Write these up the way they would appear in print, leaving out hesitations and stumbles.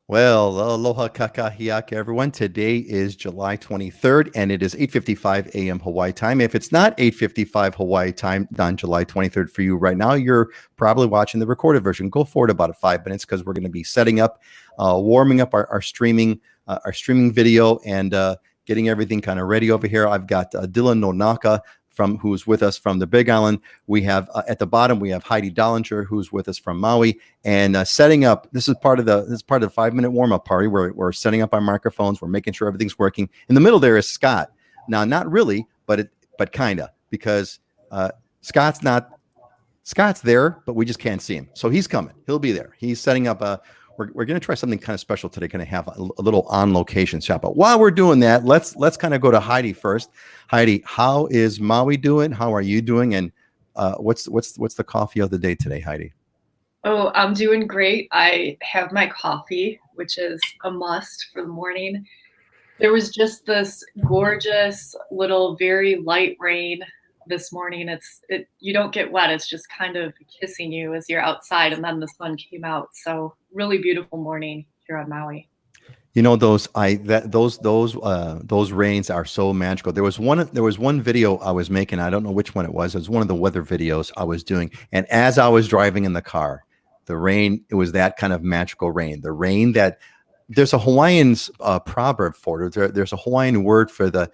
Well, aloha kakahiaka, everyone. Today is July 23rd, and it is 8:55 a.m. Hawaii time. If it's not 8:55 Hawaii time on July 23rd for you right now, you're probably watching the recorded version. Go forward about 5 minutes because we're going to be setting up, warming up our streaming video, and getting everything kind of ready over here. I've got Dylan Nonaka who's with us from the Big Island. We have at the bottom we have Heidi Dollinger, who's with us from Maui, and setting up. This is part of the 5-minute warm up party where we're setting up our microphones. We're making sure everything's working. In the middle there is Scott. Now, not really, but kinda, because Scott's there, but we just can't see him. So he's coming. He'll be there. He's setting up a. We're going to try something kind of special today. Going to have a little on location shot. But while we're doing that, let's kind of go to Heidi first. Heidi, how is Maui doing? How are you doing? And what's the coffee of the day today, Heidi? Oh, I'm doing great. I have my coffee, which is a must for the morning. There was just this gorgeous little, very light rain this morning. You don't get wet. It's just kind of kissing you as you're outside, and then the sun came out. So really beautiful morning here on Maui. You know, those rains are so magical. There was one video I was making. I don't know which one it was. It was one of the weather videos I was doing. And as I was driving in the car, the rain, it was that kind of magical rain. The rain that there's a Hawaiian proverb for it. There's a Hawaiian word for the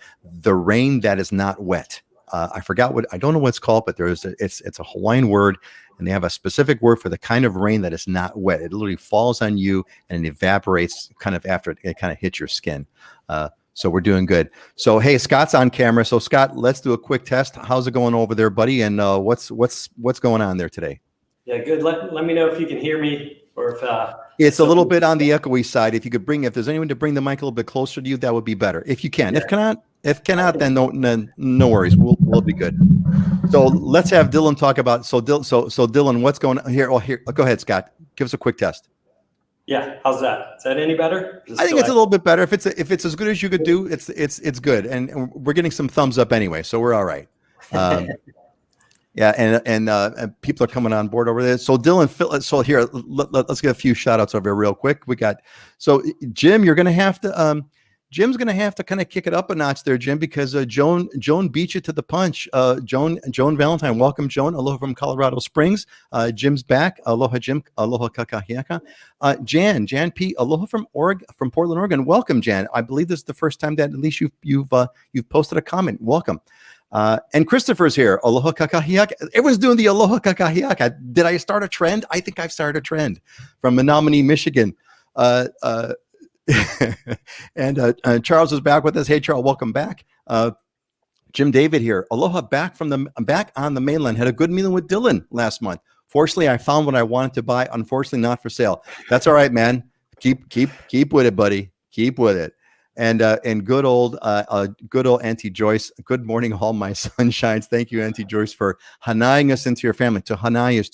rain that is not wet. I forgot I don't know what it's called, but it's a Hawaiian word, and they have a specific word for the kind of rain that is not wet. It literally falls on you and it evaporates kind of after it kind of hits your skin. So we're doing good. So, hey, Scott's on camera. So Scott, let's do a quick test. How's it going over there, buddy? And what's going on there today? Yeah, good. Let me know if you can hear me or if it's a little bit on the echoey side. If there's anyone to bring the mic a little bit closer to you, that would be better. If you can. Yeah. If cannot, then no worries. We'll be good. So let's have Dylan talk about. So Dylan, what's going on here? Oh, here. Go ahead, Scott. Give us a quick test. Yeah, how's that? Is that any better? I think it's a little bit better. If it's as good as you could do, it's good. And we're getting some thumbs up anyway, so we're all right. Yeah, and people are coming on board over there. So Dylan, so here, let's get a few shout outs over here real quick. We got, so Jim, you're going to have to, Jim's going to have to kind of kick it up a notch there, Jim, because Joan beat you to the punch. Joan Valentine, welcome, Joan. Aloha from Colorado Springs. Jim's back. Aloha, Jim. Aloha kakahiaka. Jan P. Aloha from Portland, Oregon. Welcome, Jan. I believe this is the first time that at least you've posted a comment. Welcome. And Christopher's here. Aloha kakahiaka. Everyone's doing the aloha kakahiaka. Did I start a trend? I think I've started a trend from Menominee, Michigan. And Charles is back with us. Hey, Charles, welcome back. Jim David here. Aloha, back on the mainland. Had a good meeting with Dylan last month. Fortunately, I found what I wanted to buy. Unfortunately, not for sale. That's all right, man. Keep with it, buddy. Keep with it. And good old Auntie Joyce. Good morning, all my sunshines. Thank you, Auntie Joyce, for hanaiing us into your family. To hanai is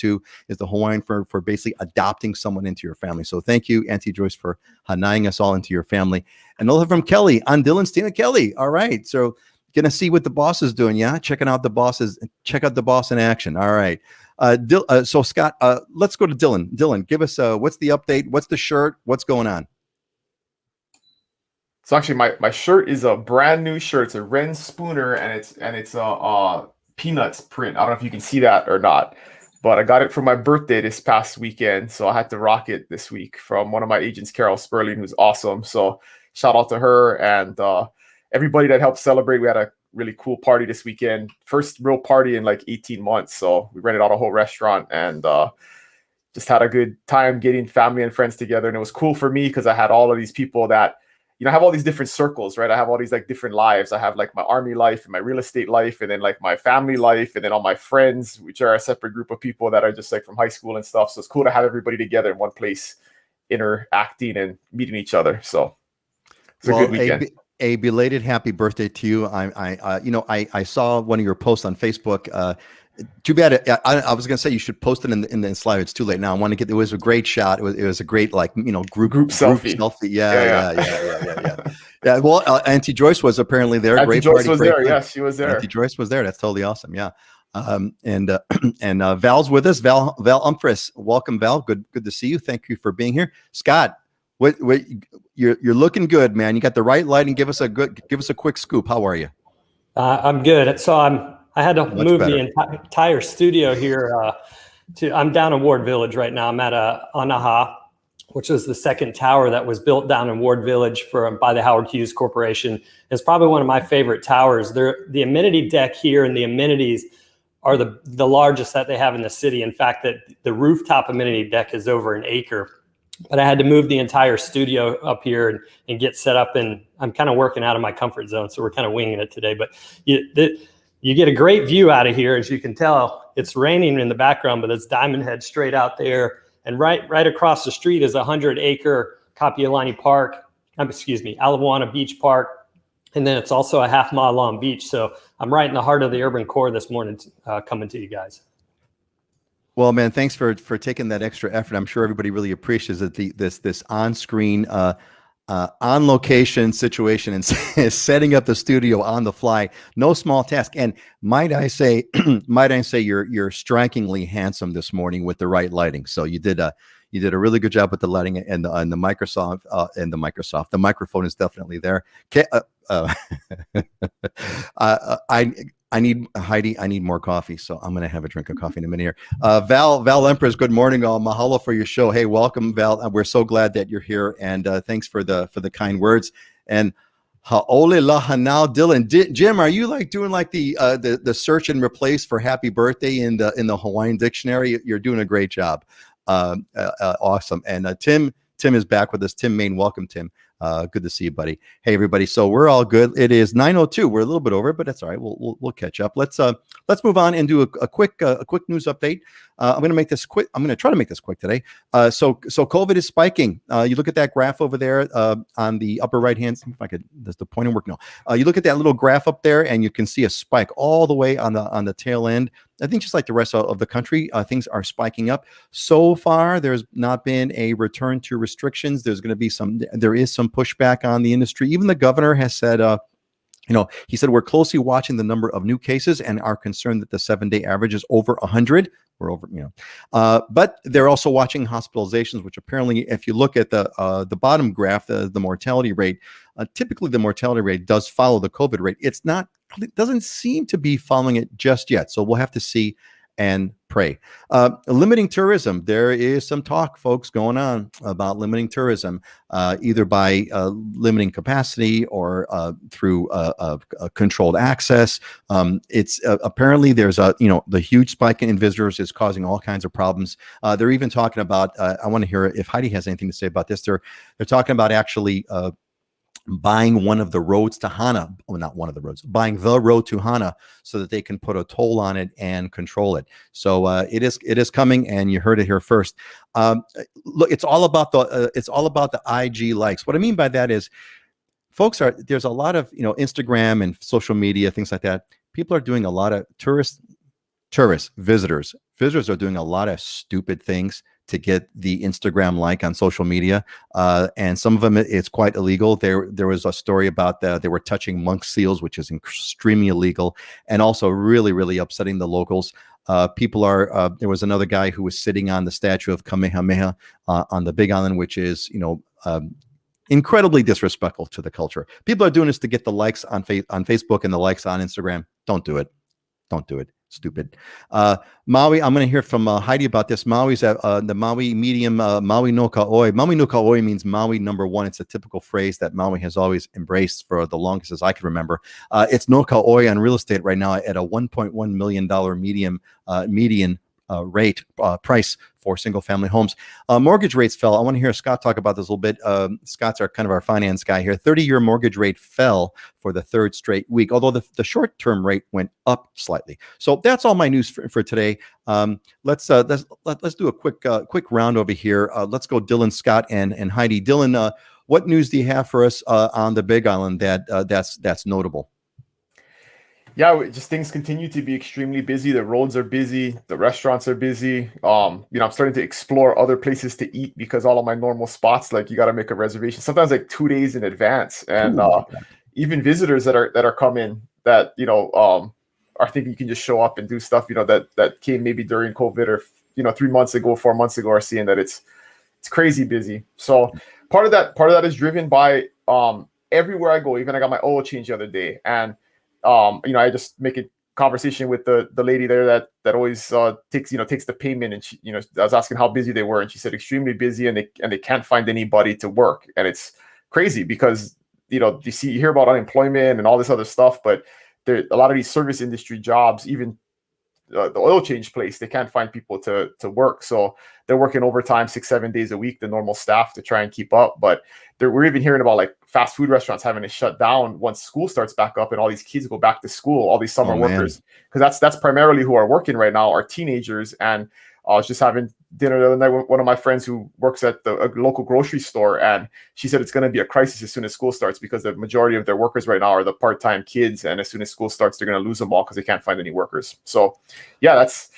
the Hawaiian for basically adopting someone into your family. So thank you, Auntie Joyce, for hanaiing us all into your family. And aloha from Kelly on Dylan's team. Kelly. All right. So gonna see what the boss is doing. Yeah, checking out the bosses. Check out the boss in action. All right. So Scott, let's go to Dylan. Dylan, give us what's the update? What's the shirt? What's going on? So actually, my shirt is a brand new shirt. It's a Ren Spooner, and it's a Peanuts print. I don't know if you can see that or not, but I got it for my birthday this past weekend, so I had to rock it this week from one of my agents, Carol Sperling, who's awesome. So shout out to her and everybody that helped celebrate. We had a really cool party this weekend. First real party in like 18 months. So we rented out a whole restaurant and just had a good time getting family and friends together. And it was cool for me because I had all of these people that, I have all these different circles, right? I have all these like different lives. I have like my army life and my real estate life, and then like my family life, and then all my friends, which are a separate group of people that are just like from high school and stuff. So it's cool to have everybody together in one place, interacting and meeting each other. So it's a good weekend. A belated happy birthday to you. I saw one of your posts on Facebook. Too bad. I was going to say you should post it in the slide. It's too late now. I want to get. It was a great shot. It was a great group selfie. Yeah. Well, Auntie Joyce was apparently there. Auntie Joyce was there. Yes, she was there. Auntie Joyce was there. That's totally awesome. Yeah. And Val's with us. Val Umphris. Welcome, Val. Good to see you. Thank you for being here. Scott, What you're looking good, man. You got the right lighting. Give us a quick scoop. How are you? I'm good. So I had to Much move better. the entire studio here I'm down in Ward Village right now. I'm at Oahu, which was the second tower that was built down in Ward Village by the Howard Hughes Corporation. It's probably one of my favorite towers. The amenity deck here and the amenities are the largest that they have in the city. In fact, that the rooftop amenity deck is over an acre. But I had to move the entire studio up here and get set up, and I'm kind of working out of my comfort zone, so we're kind of winging it today. But you get a great view out of here. As you can tell, it's raining in the background, but it's Diamond Head straight out there. And right across the street is a 100-acre Kapiolani Park, Alawana Beach Park. And then it's also a half-mile long beach. So I'm right in the heart of the urban core this morning, coming to you guys. Well, man, thanks for taking that extra effort. I'm sure everybody really appreciates it. This on-screen, on-location situation and setting up the studio on the fly, no small task. And might I say, you're strikingly handsome this morning with the right lighting. So you did a really good job with the lighting and the Microsoft The microphone is definitely there. I need Heidi. I need more coffee, so I'm gonna have a drink of coffee in a minute here. Val Empress, good morning. Mahalo for your show. Hey, welcome, Val. We're so glad that you're here, and thanks for the kind words. And ha'ole lahanau, Dylan. Jim, are you like doing like the search and replace for happy birthday in the Hawaiian dictionary? You're doing a great job. Awesome. And Tim is back with us. Tim Main, welcome, Tim. Good to see you, buddy. Hey, everybody. So we're all good. It is 9:02. We're a little bit over, but that's all right. We'll catch up. Let's move on and do a quick news update. I'm going to make this quick. I'm going to try to make this quick today. So COVID is spiking. You look at that graph over there on the upper right hand. If I could, does the pointer work? No. You look at that little graph up there, and you can see a spike all the way on the tail end. I think just like the rest of the country, things are spiking up. So far, there's not been a return to restrictions. There is some pushback on the industry. Even the governor has said, he said, we're closely watching the number of new cases and are concerned that the 7-day average is over 100. We're over, but they're also watching hospitalizations, which apparently, if you look at the bottom graph, the mortality rate, typically the mortality rate does follow the COVID rate. It doesn't seem to be following it just yet. So we'll have to see and pray. Limiting tourism. There is some talk, folks, going on about limiting tourism, either by limiting capacity or through controlled access. It's apparently there's the huge spike in visitors is causing all kinds of problems. They're even talking about, I want to hear if Heidi has anything to say about this. They're talking about actually buying one of the roads to Hana, not one of the roads, buying the road to Hana so that they can put a toll on it and control it. So it is coming, and you heard it here first. Look, it's all about the IG likes. What I mean by that is, there's a lot of Instagram and social media, things like that. People are doing a lot of visitors are doing a lot of stupid things to get the Instagram like on social media. And some of them, it's quite illegal. There was a story about they were touching monk seals, which is extremely illegal, and also really, really upsetting the locals. There was another guy who was sitting on the statue of Kamehameha on the Big Island, which is, incredibly disrespectful to the culture. People are doing this to get the likes on Facebook and the likes on Instagram. Don't do it. Stupid. Maui, I'm going to hear from Heidi about this. Maui's at the Maui medium, Maui no Ka'oi. Maui no Ka'oi means Maui number one. It's a typical phrase that Maui has always embraced for the longest as I can remember. It's no Ka'oi on real estate right now at a $1.1 million median rate price for single family homes. Mortgage rates fell. I want to hear Scott talk about this a little bit. Scott's our finance guy here. 30-year mortgage rate fell for the third straight week, although the short-term rate went up slightly. So that's all my news for today. Let's do a quick round over here. Let's go Dylan, Scott, and Heidi. Dylan, what news do you have for us on the Big Island that's notable? Yeah, just things continue to be extremely busy. The roads are busy. The restaurants are busy. I'm starting to explore other places to eat because all of my normal spots, like, you got to make a reservation sometimes like 2 days in advance. And even visitors that are coming that, are thinking you can just show up and do stuff, that came maybe during COVID or, 3 months ago, 4 months ago, are seeing that it's crazy busy. So part of that is driven by everywhere I go. Even I got my oil change the other day, and I just make a conversation with the lady there that always takes the payment, and she, I was asking how busy they were, and she said extremely busy, and they can't find anybody to work, and it's crazy because you hear about unemployment and all this other stuff, but there a lot of these service industry jobs, even the oil change place, they can't find people to work, so they're working overtime 6-7 days a week, the normal staff, to try and keep up. But we're even hearing about like fast food restaurants having to shut down once school starts back up and all these kids go back to school, all these summer workers, because that's primarily who are working right now, are teenagers. And I was just having dinner the other night with one of my friends who works at a local grocery store, and she said it's going to be a crisis as soon as school starts, because the majority of their workers right now are the part-time kids, and as soon as school starts, they're going to lose them all because they can't find any workers. So yeah, that's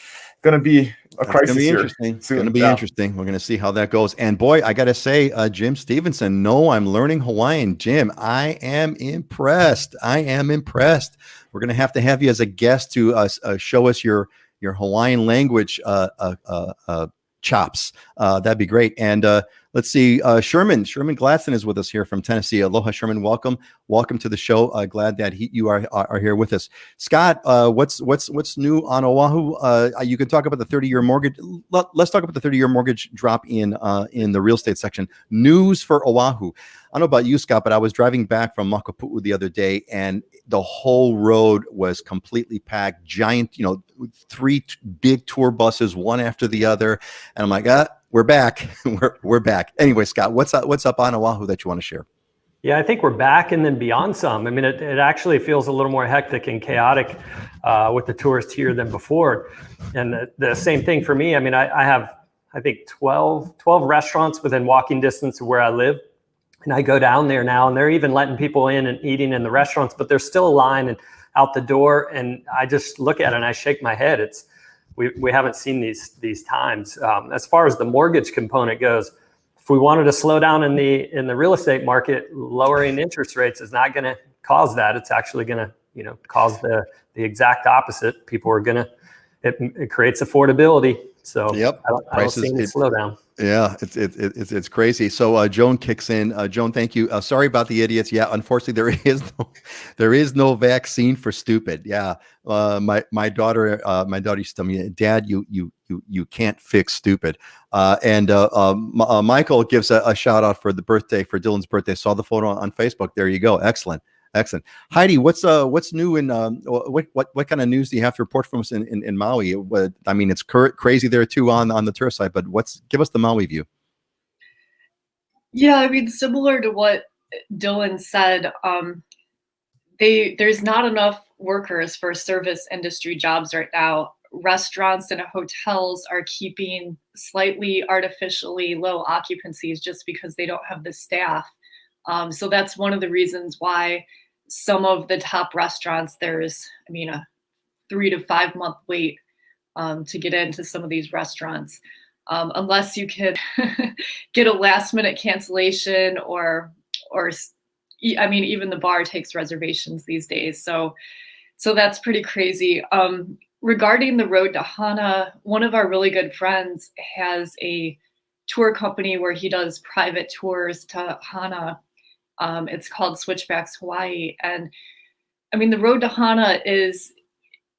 going to be a crisis here. It's going to be interesting. We're going to see how that goes. And boy, I got to say, Jim Stevenson, no, I'm learning Hawaiian. Jim, I am impressed. We're going to have you as a guest to show us your Hawaiian language chops. That'd be great. And let's see, Sherman Gladson is with us here from Tennessee. Aloha, Sherman. Welcome to the show. Glad that you are here with us. Scott, what's new on Oahu? You can talk about the 30-year mortgage. Let's talk about the 30-year mortgage drop in the real estate section. News for Oahu. I don't know about you, Scott, but I was driving back from Makapu'u the other day, and the whole road was completely packed. Giant, 3 big tour buses, one after the other. And I'm like, we're back. we're back. Anyway, Scott, what's up on Oahu that you want to share? Yeah, I think we're back and then beyond some. I mean, it actually feels a little more hectic and chaotic with the tourists here than before. And the same thing for me. I mean, I have, I think, 12 restaurants within walking distance of where I live. And I go down there now, and they're even letting people in and eating in the restaurants, but there's still a line and out the door. And I just look at it and I shake my head. We haven't seen these times. As far as the mortgage component goes, if we wanted to slow down in the real estate market, lowering interest rates is not going to cause that. It's actually going to cause the exact opposite. People are going to it creates affordability. So yep, I don't see any slowdown. Yeah, it's crazy. So Joan kicks in. Joan, thank you. Sorry about the idiots. Yeah, unfortunately, there is no vaccine for stupid. Yeah, my daughter used to tell me, Dad, you can't fix stupid. And Michael gives a shout out for Dylan's birthday. Saw the photo on Facebook. There you go. Excellent. Heidi, what's new in what kind of news do you have to report from us in Maui? I mean, it's crazy there too on the tourist side, but give us the Maui view. Yeah, I mean, similar to what Dylan said, there's not enough workers for service industry jobs right now. Restaurants and hotels are keeping slightly artificially low occupancies just because they don't have the staff. So that's one of the reasons why some of the top restaurants, there's, a 3 to 5 month wait to get into some of these restaurants, unless you could get a last minute cancellation or even the bar takes reservations these days. So that's pretty crazy. Regarding the road to Ohana, one of our really good friends has a tour company where he does private tours to Ohana. It's called Switchbacks Hawaii. And the road to Ohana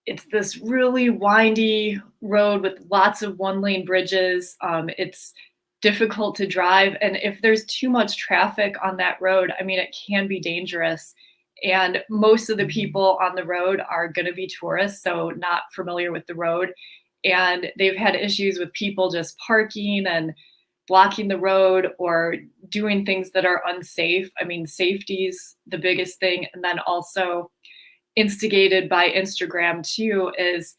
it's this really windy road with lots of 1-lane bridges. It's difficult to drive. And if there's too much traffic on that road, it can be dangerous. And most of the people on the road are going to be tourists, so not familiar with the road. And they've had issues with people just parking and blocking the road or doing things that are unsafe. Safety's the biggest thing. And then also instigated by Instagram too is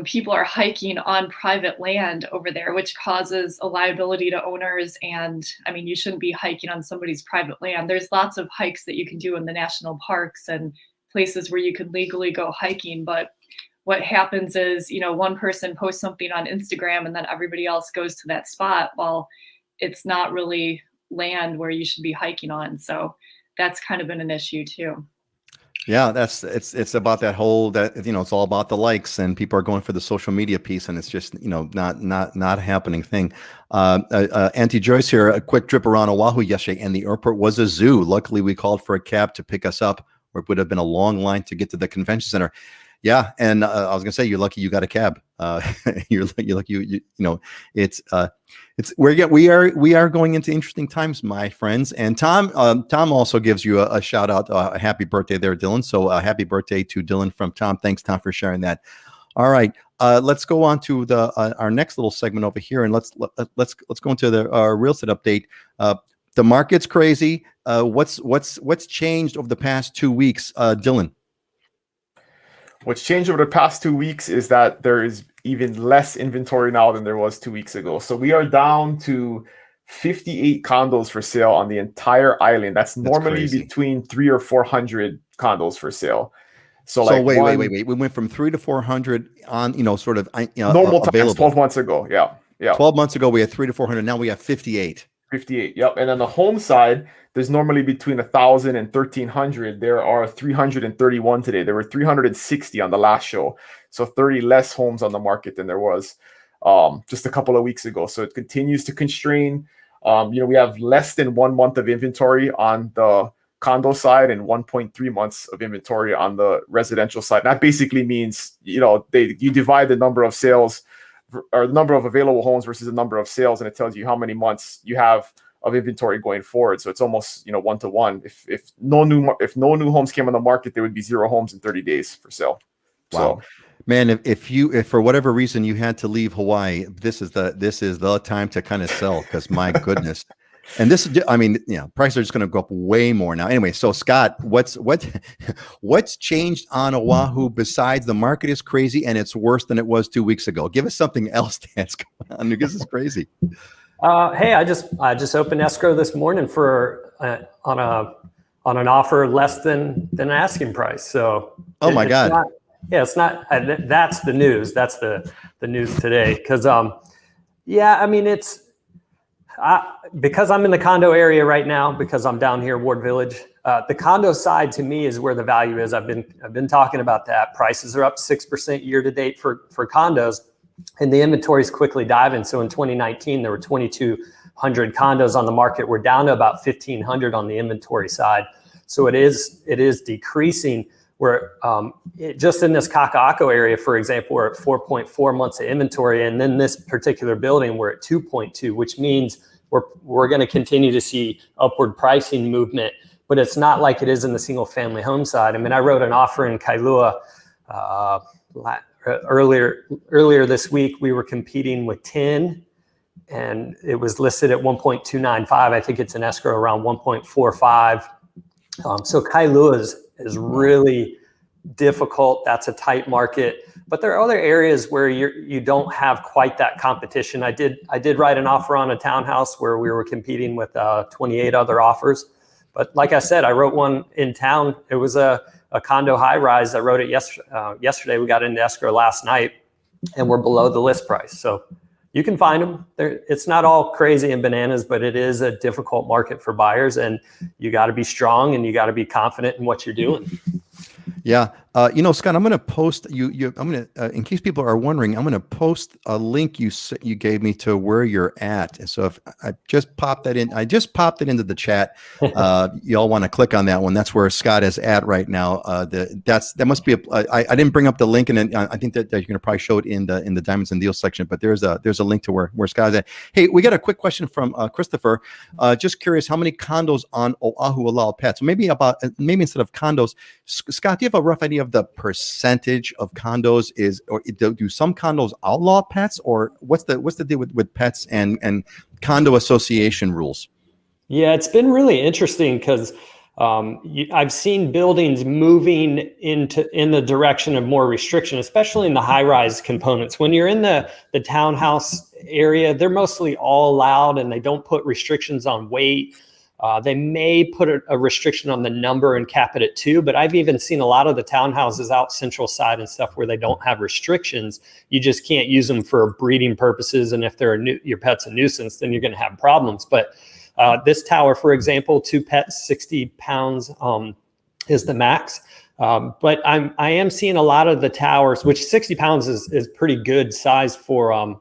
people are hiking on private land over there, which causes a liability to owners. And you shouldn't be hiking on somebody's private land. There's lots of hikes that you can do in the national parks and places where you can legally go hiking. But what happens is, one person posts something on Instagram and then everybody else goes to that spot. Well, it's not really land where you should be hiking on. So that's kind of been an issue too. Yeah, it's about that whole that it's all about the likes and people are going for the social media piece and it's just not a happening thing. Auntie Joyce here, a quick trip around Oahu yesterday and the airport was a zoo. Luckily, we called for a cab to pick us up, or it would have been a long line to get to the convention center. Yeah, and I was gonna say you're lucky you got a cab. You're lucky it's we are going into interesting times, my friends. And Tom also gives you a shout out, a happy birthday there, Dylan. So happy birthday to Dylan from Tom. Thanks, Tom, for sharing that. All right, let's go on to the our next little segment over here, and let's go into the real estate update. The market's crazy. What's changed over the past 2 weeks, Dylan? What's changed over the past 2 weeks is that there is even less inventory now than there was 2 weeks ago. So we are down to 58 condos for sale on the entire island. That's normally between 300 or 400 condos for sale. So wait. We went from 300 to 400 on normal available. times 12 months ago. Yeah. 12 months ago we had 300 to 400. Now we have 58. 58. Yep. And on the home side, there's normally between 1,000 and 1,300. There are 331 today. There were 360 on the last show. So 30 less homes on the market than there was just a couple of weeks ago. So it continues to constrain. We have less than 1 month of inventory on the condo side and 1.3 months of inventory on the residential side. And that basically means, you divide the number of sales or the number of available homes versus the number of sales, and it tells you how many months you have of inventory going forward. So it's almost 1-to-1. If no new homes came on the market, there would be 0 homes in 30 days for sale. Wow. So, man, if for whatever reason you had to leave Hawaii, this is the time to kind of sell, because my goodness. And this is, prices are just going to go up way more now. Anyway, so Scott, what's changed on Oahu besides the market is crazy and it's worse than it was 2 weeks ago? Give us something else that's going on, because it's crazy. Hey, I just opened escrow this morning for on an offer less than an asking price. So my God. It's not. That's the news. That's the news today. Because because I'm in the condo area right now, because I'm down here, Ward Village. The condo side to me is where the value is. I've been talking about that. Prices are up 6% year to date for condos, and the inventory is quickly diving. So in 2019, there were 2,200 condos on the market. We're down to about 1,500 on the inventory side. So it is decreasing. We're just in this Kaka'ako area, for example, we're at 4.4 months of inventory, and then this particular building we're at 2.2, which means we're going to continue to see upward pricing movement. But it's not like it is in the single family home side. I mean, I wrote an offer in Kailua earlier this week. We were competing with 10, and it was listed at 1.295. I think it's an escrow around 1.45. So Kailua is really difficult. That's a tight market. But there are other areas where you don't have quite that competition. I did write an offer on a townhouse where we were competing with 28 other offers. But like I said, I wrote one in town. It was a condo high rise. I wrote it yesterday. We got into escrow last night, and we're below the list price. So you can find them. It's not all crazy and bananas, but it is a difficult market for buyers, and you got to be strong and you got to be confident in what you're doing. Yeah. Scott, I'm going to post I'm going to, in case people are wondering, I'm going to post a link you gave me to where you're at. And so if I just popped that in, I just popped it into the chat. Y'all want to click on that one. That's where Scott is at right now. That must be I didn't bring up the link, and then I think that you're going to probably show it in the Diamonds and Deals section, but there's a link to where Scott is at. Hey, we got a quick question from Christopher. Just curious, how many condos on Oahu allow pets? Maybe instead of condos, Scott, do you have a rough idea of the percentage of condos or do some condos outlaw pets, or what's the deal with pets and condo association rules? Yeah, it's been really interesting because I've seen buildings moving in the direction of more restriction, especially in the high-rise components. When you're in the townhouse area, they're mostly all allowed, and they don't put restrictions on weight. They may put a restriction on the number and cap it at 2, but I've even seen a lot of the townhouses out Central Side and stuff where they don't have restrictions. You just can't use them for breeding purposes, and if your pet's a nuisance, then you're going to have problems. But this tower, for example, 2 pets, 60 pounds is the max. But I am seeing a lot of the towers, which 60 pounds is pretty good size for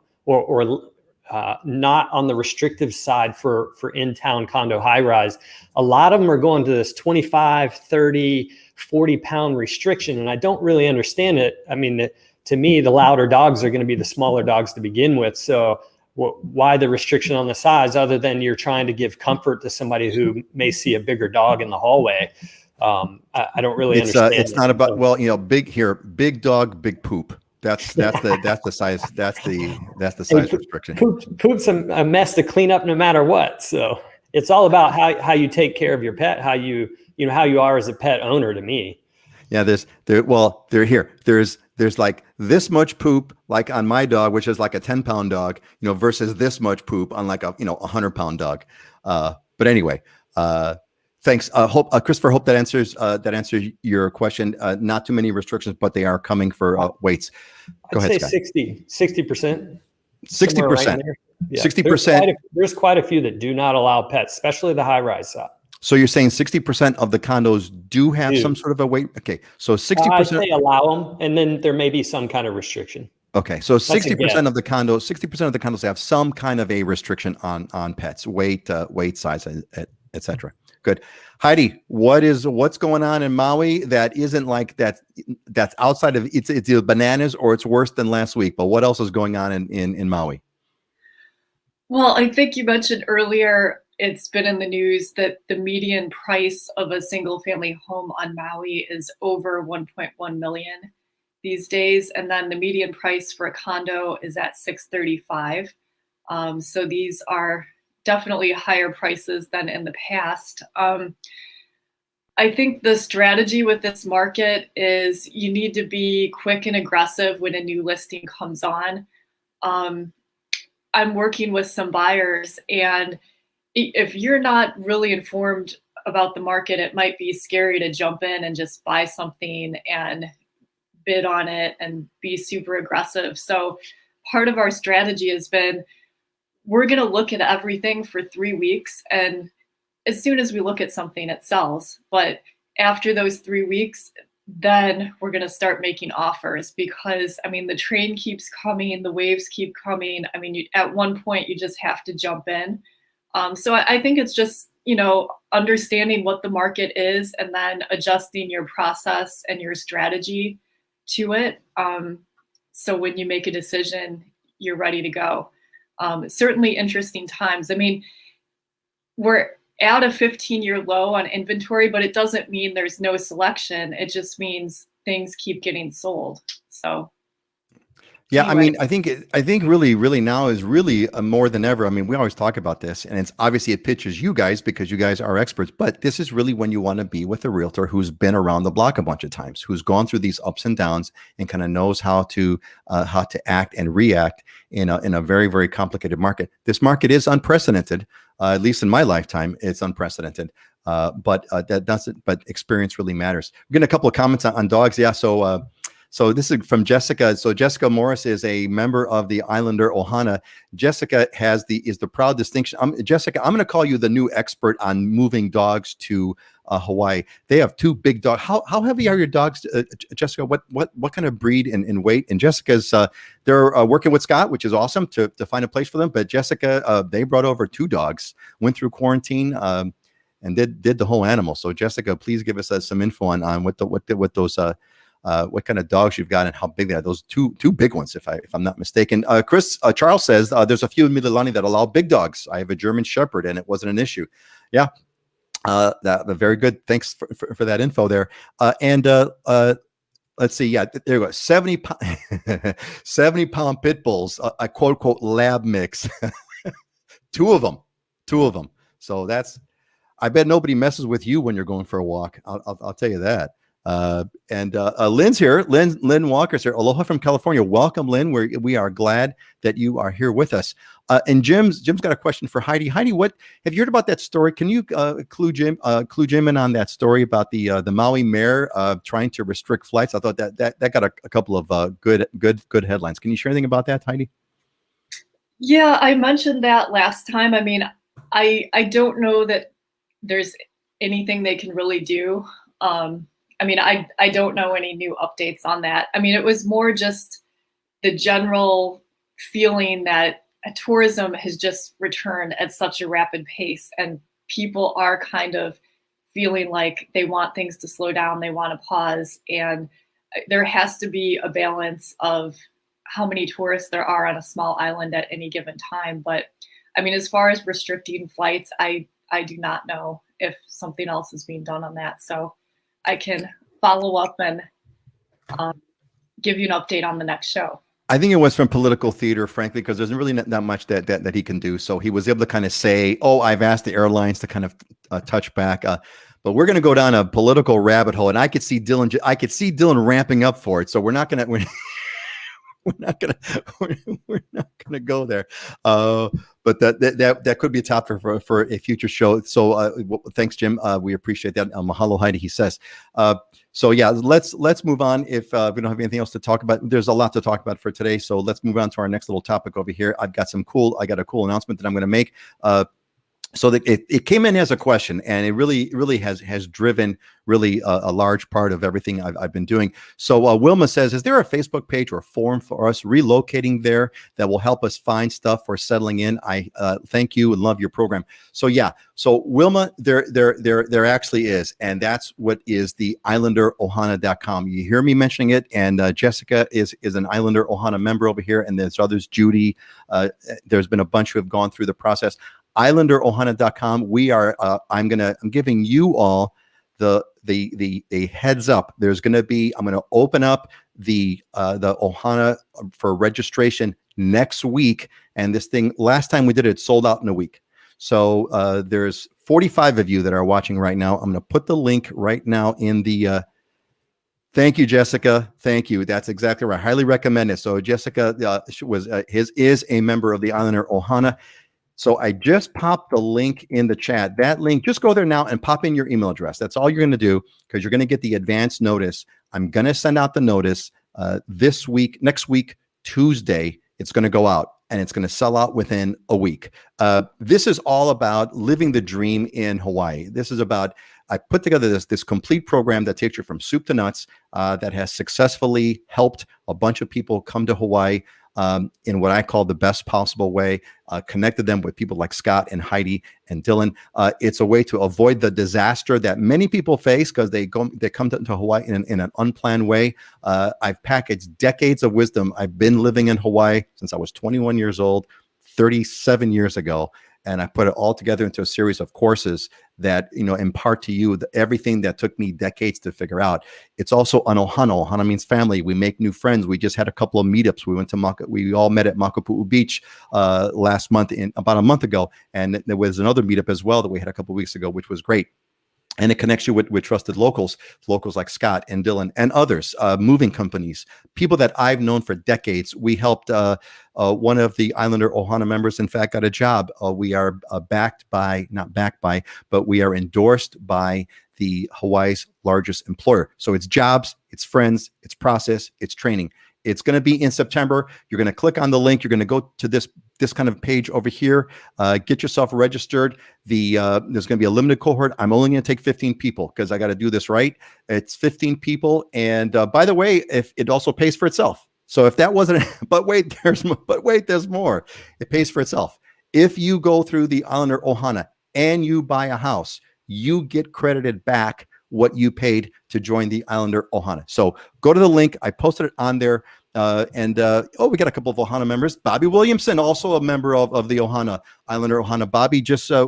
not on the restrictive side for in-town condo high rise. A lot of them are going to this 25, 30, 40 pound restriction. And I don't really understand it. I mean, to me, the louder dogs are going to be the smaller dogs to begin with. So why the restriction on the size, other than you're trying to give comfort to somebody who may see a bigger dog in the hallway? I don't really understand. It's not about, well, big dog, big poop. That's the size. That's the size restriction. Poop's a mess to clean up no matter what. So it's all about how you take care of your pet, how you are as a pet owner to me. Yeah, there's like this much poop, like on my dog, which is like a 10-pound dog, versus this much poop on like a 100-pound dog. But anyway, thanks. Christopher, hope that answers your question. Not too many restrictions, but they are coming for weights. Go ahead, Scott. 60%. 60%. 60%. There's quite a few that do not allow pets, especially the high-rise side. So you're saying 60% of the condos do have some sort of a weight? Okay, so 60%. I say allow them, and then there may be some kind of restriction. Okay, so 60% of the condos have some kind of a restriction on pets, weight, size, etc. Good. Heidi, what's going on in Maui that isn't like that's outside of it's either bananas or it's worse than last week? But what else is going on in Maui? Well, I think you mentioned earlier, it's been in the news that the median price of a single family home on Maui is over 1.1 million these days. And then the median price for a condo is at 635. So these are definitely higher prices than in the past. I think the strategy with this market is you need to be quick and aggressive when a new listing comes on. I'm working with some buyers, and if you're not really informed about the market, it might be scary to jump in and just buy something and bid on it and be super aggressive. So part of our strategy has been, we're going to look at everything for 3 weeks. And as soon as we look at something, it sells. But after those 3 weeks, then we're going to start making offers, because the train keeps coming, the waves keep coming. At one point you just have to jump in. So I think it's just, understanding what the market is and then adjusting your process and your strategy to it. So when you make a decision, you're ready to go. Certainly interesting times. We're at a 15-year low on inventory, but it doesn't mean there's no selection. It just means things keep getting sold. So. Yeah, anyway. I think really now is really more than ever. We always talk about this, and it's obviously it pitches you guys because you guys are experts, but this is really when you want to be with a realtor who's been around the block a bunch of times, who's gone through these ups and downs and kind of knows how to act and react in a very, very complicated market. This market is unprecedented, at least in my lifetime, it's unprecedented. But experience really matters. We're getting a couple of comments on dogs. Yeah, so this is from Jessica. So Jessica Morris is a member of the Islander Ohana. Jessica is the proud distinction. Jessica, I'm going to call you the new expert on moving dogs to Hawaii. They have 2 big dogs. How heavy are your dogs, Jessica? What kind of breed and weight? And Jessica's they're working with Scott, which is awesome to find a place for them. But Jessica, they brought over 2 dogs, went through quarantine, and did the whole animal. So Jessica, please give us some info on what those. What kind of dogs you've got and how big they are. Those two big ones, if I'm not mistaken. Charles says there's a few in Mililani that allow big dogs. I have a German Shepherd and it wasn't an issue. Yeah, very good. Thanks for that info there. Let's see. Yeah, there you go. 70-pound pit bulls, a quote unquote lab mix. Two of them. So I bet nobody messes with you when you're going for a walk. I'll tell you that. Lynn's here. Lynn Walker's here. Aloha from California. Welcome, Lynn. We are glad that you are here with us. And Jim's got a question for Heidi. Heidi, what have you heard about that story? Can you clue Jim in on that story about the Maui mayor trying to restrict flights? I thought that got a couple of good headlines. Can you share anything about that, Heidi? Yeah, I mentioned that last time. I don't know that there's anything they can really do. I mean, I don't know any new updates on that. I mean, it was more just the general feeling that tourism has just returned at such a rapid pace, and people are kind of feeling like they want things to slow down, they want to pause, and there has to be a balance of how many tourists there are on a small island at any given time. But I mean, as far as restricting flights, I do not know if something else is being done on that. So I can follow up and give you an update on the next show. I think it was from political theater, frankly, because there's really not much that he can do. So he was able to kind of say, "Oh, I've asked the airlines to kind of touch back." But we're going to go down a political rabbit hole, and I could see Dylan ramping up for it. So we're not going to. We're not gonna go there, but that could be a topic for a future show. So thanks, Jim. We appreciate that. Mahalo, Heidi. He says. So yeah, let's move on. If we don't have anything else to talk about, there's a lot to talk about for today. So let's move on to our next little topic over here. I got a cool announcement that I'm going to make. So that it came in as a question, and it really has driven really a large part of everything I've been doing. So Wilma says, is there a Facebook page or forum for us relocating there that will help us find stuff for settling in? I thank you and love your program. So yeah, so Wilma, there actually is, and that's what is the islanderohana.com. You hear me mentioning it, and Jessica is an Islander Ohana member over here, and there's others, Judy. There's been a bunch who have gone through the process. islanderohana.com. We are I'm giving you all the heads up. There's going to be, I'm going to open up the Ohana for registration next week, and this thing, last time we did it sold out in a week. So there's 45 of you that are watching right now. I'm going to put the link right now in the thank you, Jessica. Thank you. That's exactly right. I highly recommend it. So Jessica is a member of the Islander Ohana. So I just popped the link in the chat. That link, just go there now and pop in your email address. That's all you're going to do, because you're going to get the advance notice. I'm going to send out the notice next week, Tuesday. It's going to go out, and it's going to sell out within a week. This is all about living the dream in Hawaii. This is about, I put together this complete program that takes you from soup to nuts, that has successfully helped a bunch of people come to Hawaii in what I call the best possible way, connected them with people like Scott and Heidi and Dylan. It's a way to avoid the disaster that many people face because they come to Hawaii in an unplanned way. I've packaged decades of wisdom. I've been living in Hawaii since I was 21 years old, 37 years ago. And I put it all together into a series of courses that, impart to you everything that took me decades to figure out. It's also an Ohana. Ohana means family. We make new friends. We just had a couple of meetups. We all met at Makapu'u Beach last month, about a month ago. And there was another meetup as well that we had a couple of weeks ago, which was great. And it connects you with trusted locals like Scott and Dylan and others, moving companies, people that I've known for decades. We helped one of the Islander Ohana members, in fact, got a job. We are but we are endorsed by the Hawaii's largest employer. So it's jobs, it's friends, it's process, it's training. It's going to be in September. You're going to click on the link. You're going to go to this kind of page over here. Get yourself registered. There's going to be a limited cohort. I'm only going to take 15 people because I got to do this right. It's 15 people. And by the way, if it also pays for itself. So if that wasn't, but wait, there's more. It pays for itself. If you go through the Islander Ohana and you buy a house, you get credited back what you paid to join the Islander Ohana. So go to the link. I posted it on there. We got a couple of Ohana members. Bobby Williamson, also a member of the Islander Ohana. Bobby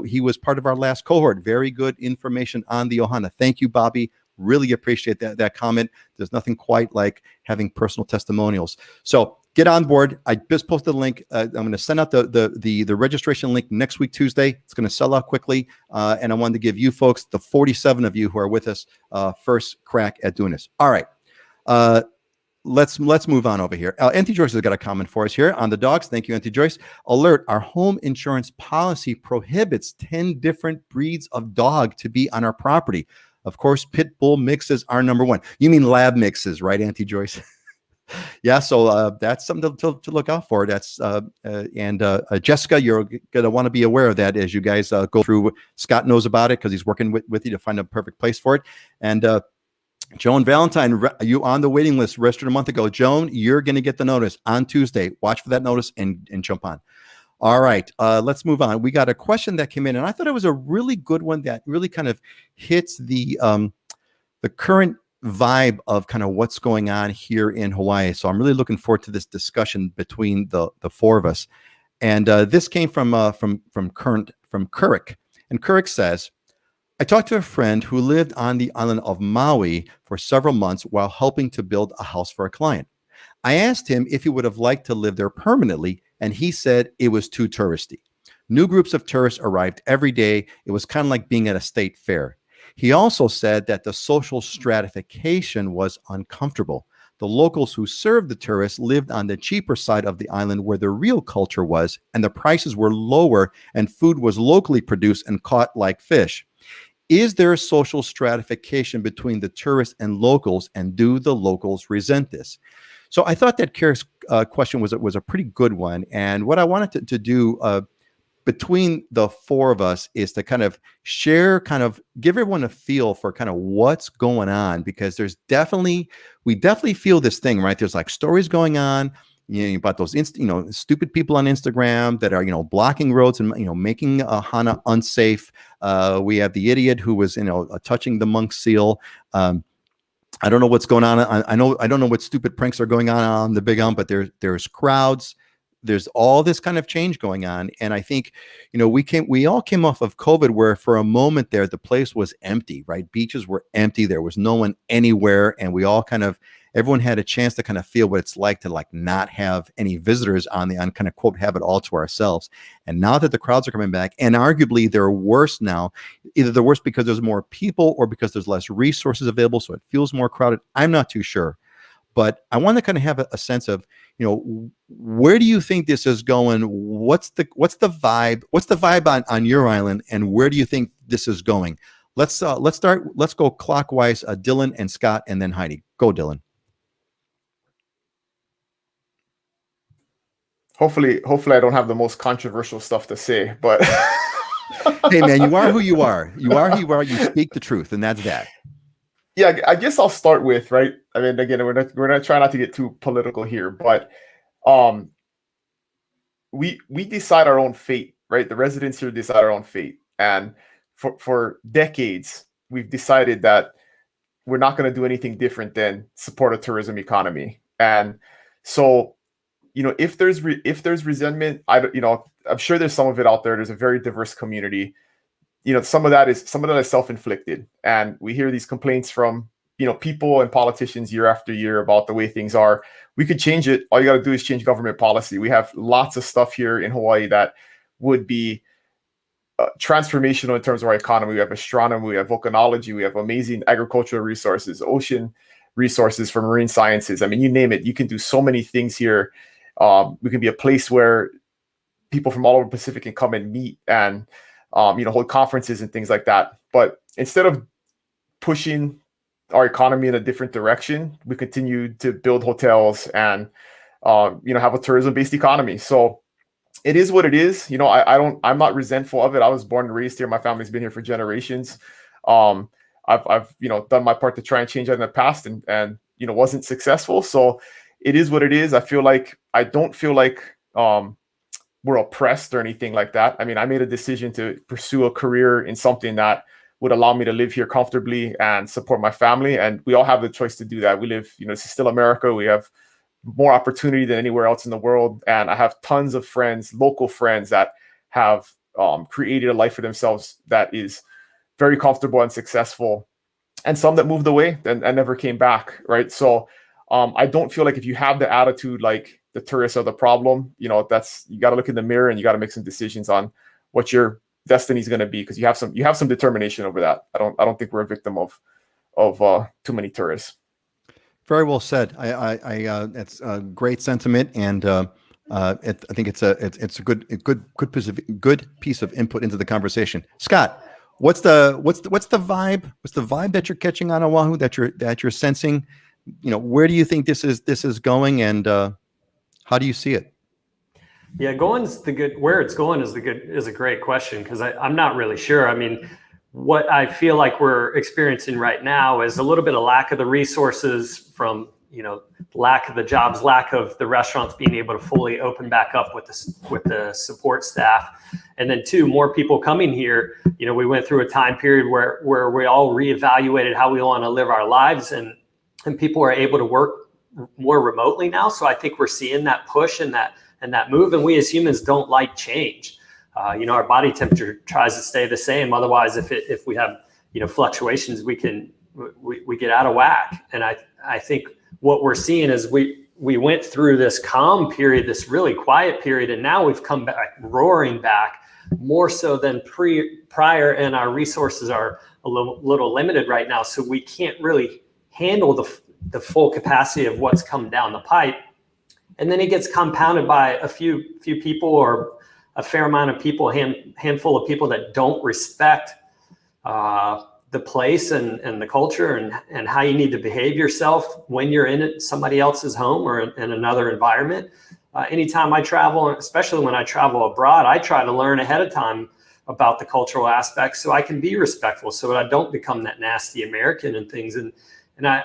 he was part of our last cohort. Very good information on the Ohana. Thank you, Bobby. Really appreciate that comment. There's nothing quite like having personal testimonials. So get on board. I just posted the link. I'm going to send out the registration link next week, Tuesday. It's going to sell out quickly. And I wanted to give you folks, the 47 of you who are with us, first crack at doing this. All right. Let's move on over here. Auntie Joyce has got a comment for us here on the dogs. Thank you, Auntie Joyce. Alert, our home insurance policy prohibits 10 different breeds of dog to be on our property. Of course, pit bull mixes are number one. You mean lab mixes, right, Auntie Joyce? Yeah, so that's something to look out for. That's Jessica, you're going to want to be aware of that as you guys go through. Scott knows about it because he's working with you to find a perfect place for it. And Joan Valentine, you on the waiting list, registered a month ago. Joan, you're going to get the notice on Tuesday. Watch for that notice and jump on. All right, let's move on. We got a question that came in, and I thought it was a really good one that really kind of hits the current vibe of kind of what's going on here in Hawaii. So I'm really looking forward to this discussion between the four of us. And this came from Kurrick, and Kurrick says, I talked to a friend who lived on the island of Maui for several months while helping to build a house for a client. I asked him if he would have liked to live there permanently, and he said it was too touristy. New groups of tourists arrived every day. It was kind of like being at a state fair. He also said that the social stratification was uncomfortable. The locals who served the tourists lived on the cheaper side of the island where the real culture was, and the prices were lower and food was locally produced and caught like fish. Is there a social stratification between the tourists and locals, and do the locals resent this? So I thought that Kara's question was a pretty good one. And what I wanted to do between the four of us is to kind of share, kind of give everyone a feel for kind of what's going on, because we definitely feel this thing, right? There's like stories going on, about those stupid people on Instagram that are blocking roads and making Ohana unsafe. We have the idiot who was touching the monk seal. I don't know what's going on. I don't know what stupid pranks are going on the Big Island, but there's crowds. There's all this kind of change going on. And I think, we all came off of COVID where for a moment there, the place was empty, right? Beaches were empty. There was no one anywhere. And we all everyone had a chance to kind of feel what it's like to not have any visitors on kind of quote, have it all to ourselves. And now that the crowds are coming back, and arguably they're worse now, either they're worse because there's more people or because there's less resources available. So it feels more crowded. I'm not too sure. But I want to kind of have a sense of, where do you think this is going? What's the vibe? What's the vibe on your island, and where do you think this is going? Let's start. Let's go clockwise. Dylan and Scott, and then Heidi. Go, Dylan. Hopefully I don't have the most controversial stuff to say, but hey man, you are who you are. You are who you are. You speak the truth, and that's that. Yeah, I guess I'll start with, right. I mean, again, we're not trying not to get too political here, but we decide our own fate, right? The residents here decide our own fate, and for decades we've decided that we're not going to do anything different than support a tourism economy. And so, if there's resentment, I'm sure there's some of it out there. There's a very diverse community. Some of that is self-inflicted, and we hear these complaints from people and politicians year after year about the way things are. We could change it. All you got to do is change government policy. We have lots of stuff here in Hawaii that would be transformational in terms of our economy. We have astronomy, we have volcanology, we have amazing agricultural resources, ocean resources for marine sciences. I mean, you name it. You can do so many things here. We can be a place where people from all over the Pacific can come and meet and hold conferences and things like that. But instead of pushing our economy in a different direction, we continue to build hotels and have a tourism-based economy. So it is what it is. I'm not resentful of it. I was born and raised here. My family's been here for generations. I've done my part to try and change that in the past, and wasn't successful. So it is what it is. I don't feel like we're oppressed or anything like that. I mean, I made a decision to pursue a career in something that would allow me to live here comfortably and support my family. And we all have the choice to do that. We live, this is still America. We have more opportunity than anywhere else in the world. And I have tons of friends, local friends, that have created a life for themselves that is very comfortable and successful. And some that moved away and never came back, right? So I don't feel like if you have the attitude like the tourists are the problem, you got to look in the mirror and you got to make some decisions on what your destiny is going to be, because you have some determination over that. I don't think we're a victim of too many tourists. Very well said. It's a great sentiment, and I think it's a good piece of input into the conversation. Scott, what's the vibe? What's the vibe that you're catching on Oahu, that you're sensing? Where do you think this is going, and how do you see it? Yeah, where it's going is a great question, because I'm not really sure. I mean, what I feel like we're experiencing right now is a little bit of lack of the resources from, lack of the jobs, lack of the restaurants being able to fully open back up with the support staff. And then two, more people coming here. We went through a time period where we all reevaluated how we want to live our lives, and people are able to work more remotely now. So I think we're seeing that push and that move. And we as humans don't like change. Our body temperature tries to stay the same. Otherwise, if we have fluctuations, we get out of whack. And I think what we're seeing is we went through this calm period, this really quiet period, and now we've come back roaring back more so than prior, and our resources are a little limited right now. So we can't really handle the full capacity of what's come down the pipe. And then it gets compounded by a few people, or a fair amount of people, handful of people that don't respect the place and the culture and how you need to behave yourself when you're in somebody else's home or in another environment. Anytime I travel, especially when I travel abroad, I try to learn ahead of time about the cultural aspects so I can be respectful, so that I don't become that nasty American and things.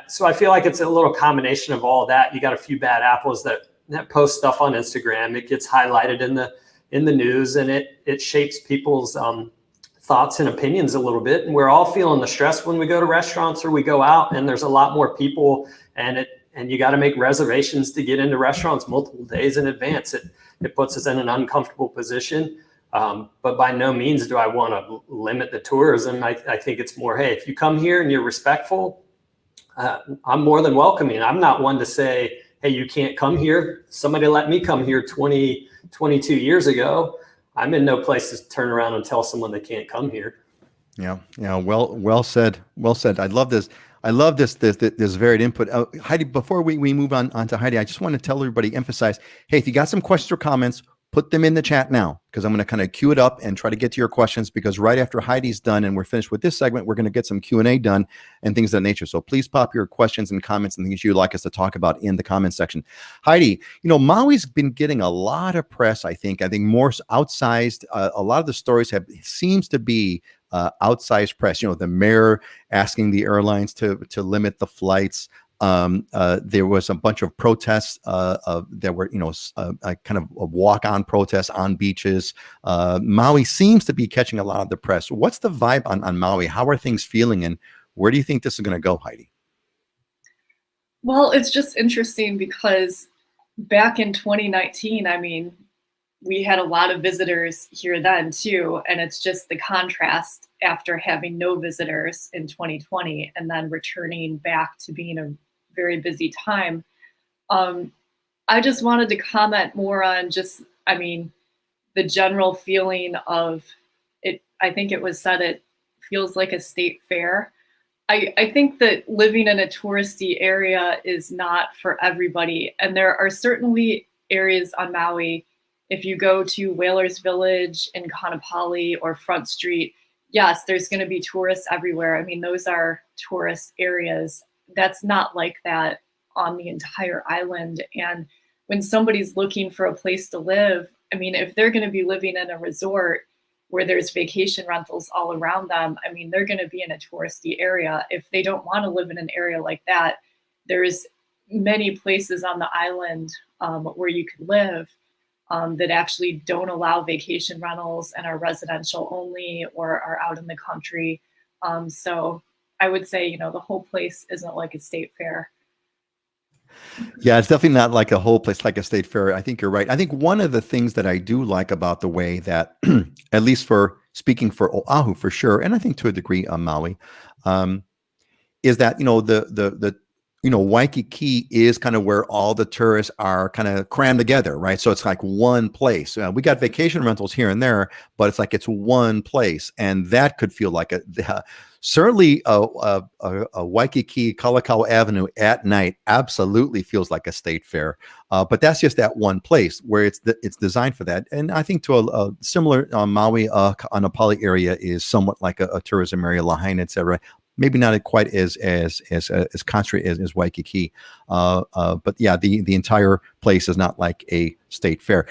So I feel like it's a little combination of all that. You got a few bad apples that post stuff on Instagram. It gets highlighted in the news, and it shapes people's thoughts and opinions a little bit. And we're all feeling the stress when we go to restaurants or we go out, and there's a lot more people, and you got to make reservations to get into restaurants multiple days in advance. It puts us in an uncomfortable position. But by no means do I want to limit the tourism. I think it's more, hey, if you come here and you're respectful, I'm more than welcoming. I'm not one to say, hey, you can't come here. Somebody let me come here 22 years ago. I'm in no place to turn around and tell someone they can't come here. Yeah. Well said. Well said. I love this. This varied input. Heidi, before we move on to Heidi, I just want to tell everybody, emphasize, hey, if you got some questions or comments, put them in the chat now, because I'm going to kind of queue it up and try to get to your questions, because right after Heidi's done and we're finished with this segment, we're going to get some Q&A done and things of that nature. So please pop your questions and comments and things you'd like us to talk about in the comment section. Heidi, Maui's been getting a lot of press, I think more outsized. A lot of the stories seems to be outsized press. The mayor asking the airlines to limit the flights. There was a bunch of protests that were, a kind of a walk-on protests on beaches. Maui seems to be catching a lot of the press. What's the vibe on Maui? How are things feeling, and where do you think this is going to go, Heidi? Well, it's just interesting because back in 2019, we had a lot of visitors here then too, and it's just the contrast after having no visitors in 2020 and then returning back to being a very busy time. I just wanted to comment more on the general feeling of it. I think it was said it feels like a state fair. I think that living in a touristy area is not for everybody. And there are certainly areas on Maui, if you go to Whalers Village in Kaanapali or Front Street, yes, there's going to be tourists everywhere. Those are tourist areas. That's not like that on the entire island. And when somebody's looking for a place to live, if they're going to be living in a resort where there's vacation rentals all around them, they're going to be in a touristy area. If they don't want to live in an area like that, there's many places on the island where you can live that actually don't allow vacation rentals and are residential only or are out in the country. So I would say, the whole place isn't like a state fair. Yeah, it's definitely not like a whole place, like a state fair. I think you're right. I think one of the things that I do like about the way that, at least for speaking for Oahu for sure, and I think to a degree on Maui, is that, Waikiki is kind of where all the tourists are kind of crammed together, right? So it's like one place. We got vacation rentals here and there, but it's like it's one place, and that could feel like certainly a Waikiki Kalakaua Avenue at night absolutely feels like a state fair. But that's just that one place where it's designed for that. And I think to a similar Maui Kaanapali area is somewhat like a tourism area, Lahaina, etc. maybe not quite as concentrated as Waikiki. But yeah, the entire place is not like a state fair.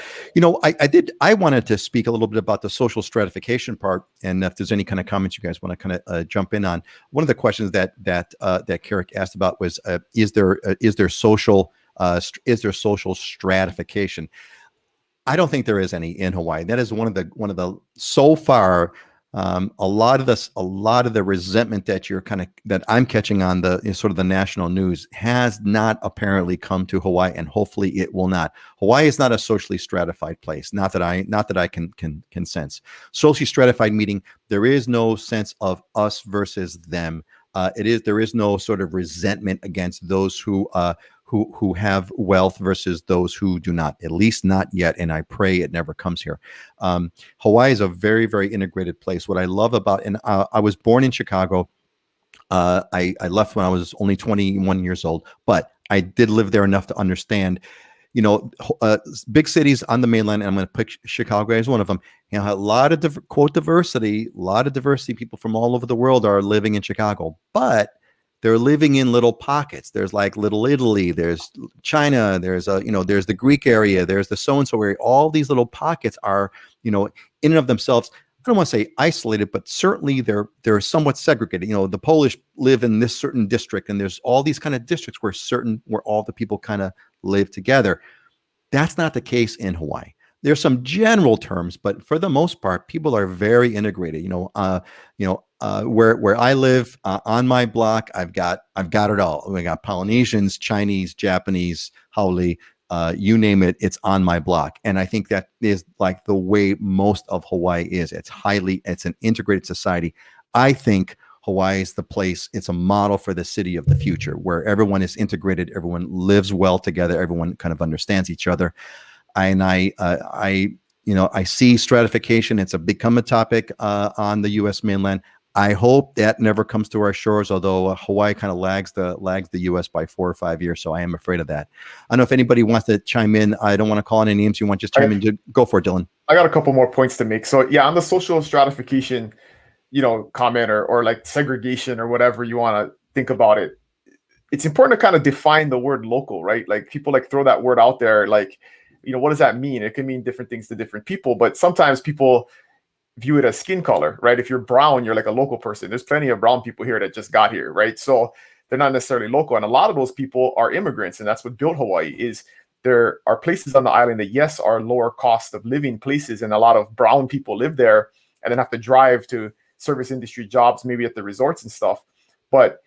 I wanted to speak a little bit about the social stratification part, and if there's any kind of comments you guys want to kind of jump in on. One of the questions that Carrick asked about was, is there social stratification? I don't think there is any in Hawaii. That is one of the so far. A lot of the resentment that I'm catching on the sort of the national news has not apparently come to Hawaii, and hopefully it will not. Hawaii is not a socially stratified place. Not that I can sense. Socially stratified meaning there is no sense of us versus them. There is no sort of resentment against those who have wealth versus those who do not, at least not yet. And I pray it never comes here. Hawaii is a very, very integrated place. What I love about, and I was born in Chicago. I left when I was only 21 years old, but I did live there enough to understand, big cities on the mainland, and I'm going to pick Chicago as one of them. A lot of diversity, people from all over the world are living in Chicago, but they're living in little pockets. There's like Little Italy, there's China, there's there's the Greek area, there's the so-and-so area. All these little pockets are, in and of themselves, I don't want to say isolated, but certainly they're somewhat segregated. The Polish live in this certain district, and there's all these kind of districts where all the people kind of live together. That's not the case in Hawaii. There's some general terms, but for the most part, people are very integrated. Where I live, on my block, I've got it all. We got Polynesians, Chinese, Japanese, Haole, you name it, it's on my block. And I think that is like the way most of Hawaii is. It's an integrated society. I think Hawaii is the place. It's a model for the city of the future, where everyone is integrated, everyone lives well together, everyone kind of understands each other. And I see stratification. It's become a topic on the U.S. mainland. I hope that never comes to our shores, although Hawaii kind of lags the U.S. by 4 or 5 years, so I am afraid of that. I don't know if anybody wants to chime in. I don't want to call any names. You want to just chime in? Go for it, Dylan. I got a couple more points to make. So yeah, on the social stratification, comment or like segregation or whatever you want to think about it, it's important to kind of define the word local, right? Like people throw that word out there, like, what does that mean? It can mean different things to different people, but sometimes people view it as skin color, right? If you're brown, you're like a local person. There's plenty of brown people here that just got here, right? So they're not necessarily local. And a lot of those people are immigrants, and that's what built Hawaii. Is there are places on the island that, yes, are lower cost of living places, and a lot of brown people live there and then have to drive to service industry jobs, maybe at the resorts and stuff. But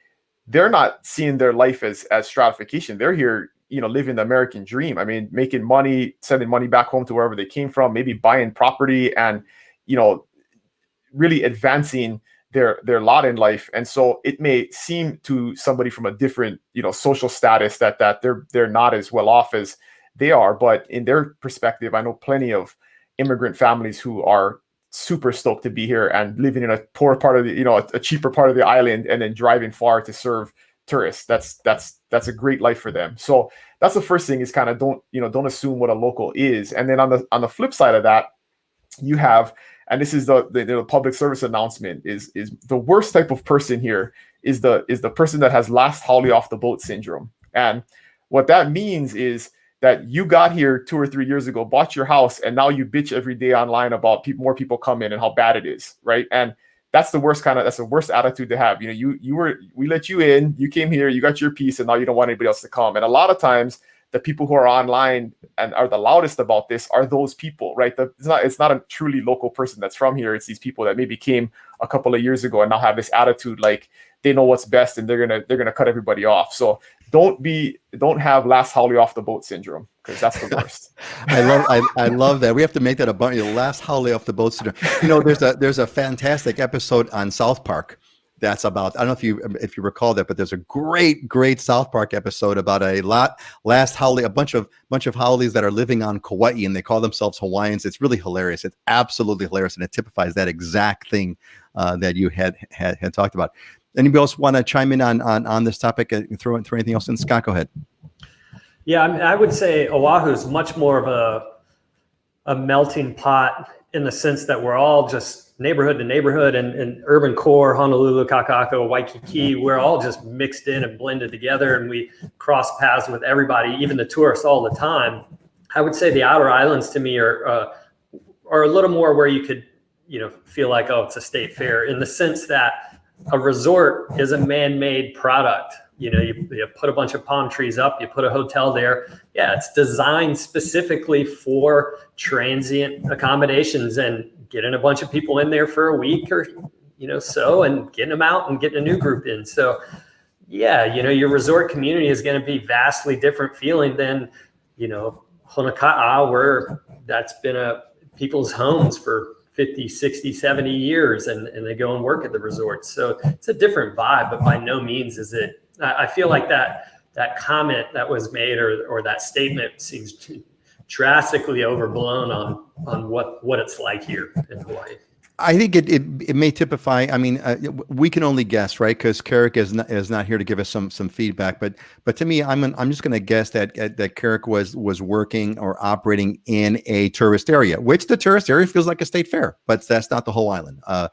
they're not seeing their life as stratification. They're here, living the American dream. I mean, making money, sending money back home to wherever they came from, maybe buying property and, really advancing their lot in life. And so it may seem to somebody from a different, social status that they're not as well off as they are. But in their perspective, I know plenty of immigrant families who are super stoked to be here and living in a poor part of the, a cheaper part of the island, and then driving far to serve tourists. That's a great life for them. So that's the first thing, is kind of don't assume what a local is. And then on the flip side of that, you have, and this is the public service announcement, is the worst type of person here is the person that has last haole off the boat syndrome. And what that means is that you got here 2 or 3 years ago, bought your house, and now you bitch every day online about more people come in and how bad it is, right? And that's the worst attitude to have. We let you in, you came here, you got your piece, and now you don't want anybody else to come. And a lot of times, the people who are online and are the loudest about this are those people, right? It's not a truly local person that's from here. It's these people that maybe came a couple of years ago and now have this attitude like they know what's best and they're gonna cut everybody off. So don't have last haole off the boat syndrome, because that's the worst. I love that. We have to make that a bunch. Last haole off the boat syndrome. There's a fantastic episode on South Park that's about, I don't know if you recall that, but there's a great South Park episode about last haole, a bunch of haoles that are living on Kauai, and they call themselves Hawaiians. It's really hilarious. It's absolutely hilarious, and it typifies that exact thing that you had talked about. Anybody else want to chime in on this topic and throw anything else in? Scott, go ahead. Yeah, I would say Oahu is much more of a melting pot in the sense that we're all just neighborhood to neighborhood and urban core, Honolulu, Kakako, Waikiki, we're all just mixed in and blended together, and we cross paths with everybody, even the tourists, all the time. I would say the outer islands to me are a little more where you could, feel like, oh, it's a state fair, in the sense that a resort is a man-made product. You put a bunch of palm trees up, you put a hotel there. Yeah, it's designed specifically for transient accommodations and getting a bunch of people in there for a week or, and getting them out and getting a new group in. So yeah, your resort community is going to be vastly different feeling than, Honaka'a, where that's been people's homes for 50, 60, 70 years, and they go and work at the resort. So it's a different vibe, but by no means is it. I feel like that comment that was made or that statement seems drastically overblown on what it's like here in Hawaii. I think it may typify. I mean, we can only guess, right? Because Carrick is not here to give us some feedback. But to me, I'm just going to guess that Carrick was working or operating in a tourist area, which the tourist area feels like a state fair, but that's not the whole island. I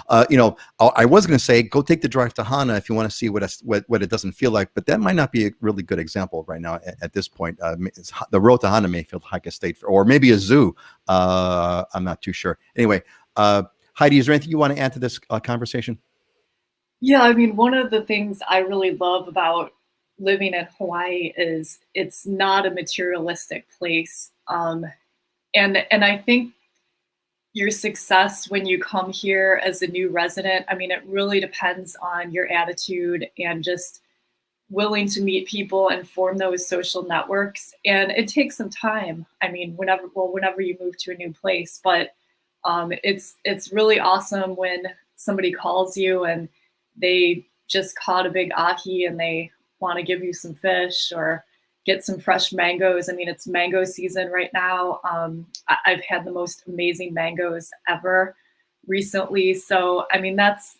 was going to say go take the drive to Ohana if you want to see what it doesn't feel like, but that might not be a really good example right now at this point. The road to Ohana may feel like a state fair, or maybe a zoo. I'm not too sure. Anyway. Heidi, is there anything you want to add to this conversation? Yeah, I mean, one of the things I really love about living in Hawaii is it's not a materialistic place. And I think your success when you come here as a new resident, I mean, it really depends on your attitude and just willing to meet people and form those social networks. And it takes some time. I mean, whenever you move to a new place, but it's really awesome when somebody calls you and they just caught a big ahi and they want to give you some fish or get some fresh mangoes. I mean, it's mango season right now. I've had the most amazing mangoes ever recently. So, I mean, that's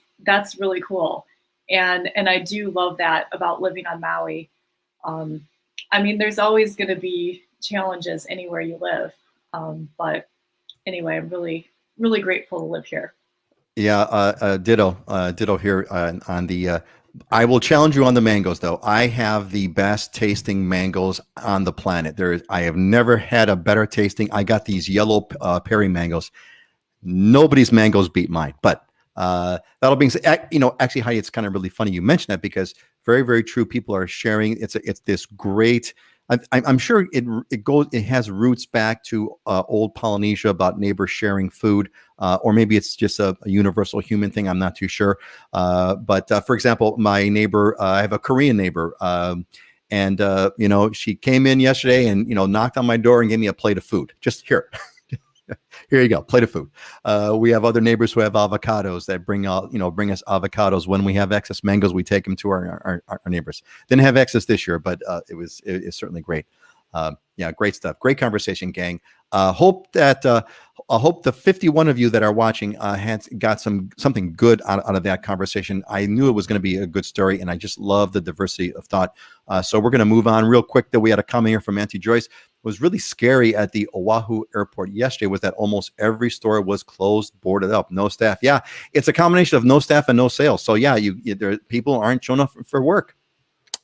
really cool. And I do love that about living on Maui. I mean, there's always going to be challenges anywhere you live. But anyway, I'm really grateful to live here. Yeah, ditto here on the. I will challenge you on the mangoes, though. I have the best tasting mangoes on the planet. I have never had a better tasting. I got these yellow Perry mangoes. Nobody's mangoes beat mine. But that'll be, actually, Heidi, it's kind of really funny you mentioned that, because very, very true. People are sharing. It's this great. I'm sure it has roots back to old Polynesia about neighbors sharing food, or maybe it's just a universal human thing. I'm not too sure. But for example, my neighbor, I have a Korean neighbor, and she came in yesterday and knocked on my door and gave me a plate of food. Just here. Here you go, plate of food. We have other neighbors who have avocados that bring us avocados. When we have excess mangoes, we take them to our neighbors. Didn't have excess this year, but it's certainly great. Yeah, great stuff. Great conversation, gang. Hope the 51 of you that are watching got something good out of that conversation. I knew it was going to be a good story, and I just love the diversity of thought. So we're going to move on real quick. That we had a comment here from Auntie Joyce. Was really scary at the Oahu airport yesterday was that almost every store was closed, boarded up, no staff. Yeah, it's a combination of no staff and no sales. So yeah, people aren't showing up for work.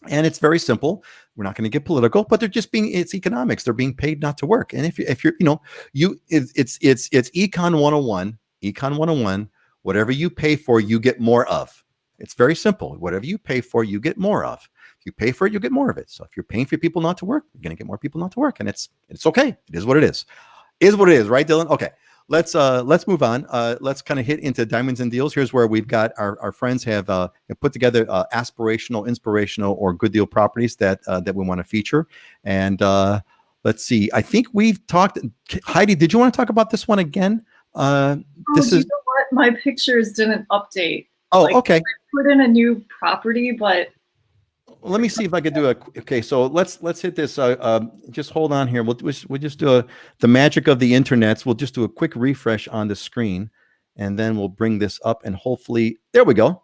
And it's very simple. We're not going to get political, but it's economics. They're being paid not to work. And if you're, it's Econ 101, Econ 101, whatever you pay for, you get more of. It's very simple. Whatever you pay for, you get more of. If you pay for it, you get more of it. So if you're paying for people not to work, you're going to get more people not to work. And it's okay. It is what it is. Is what it is, right, Dylan? Okay. Let's move on. Let's kind of hit into diamonds and deals. Here's where we've got our friends have put together aspirational, inspirational, or good deal properties that we want to feature. And let's see. I think we've talked. Heidi, did you want to talk about this one again? You know what? My pictures didn't update. Oh, okay. I put in a new property, but. Let me see if I could do okay. So let's hit this. Just hold on here. We'll just do the magic of the internets. We'll just do a quick refresh on the screen, and then we'll bring this up, and hopefully there we go.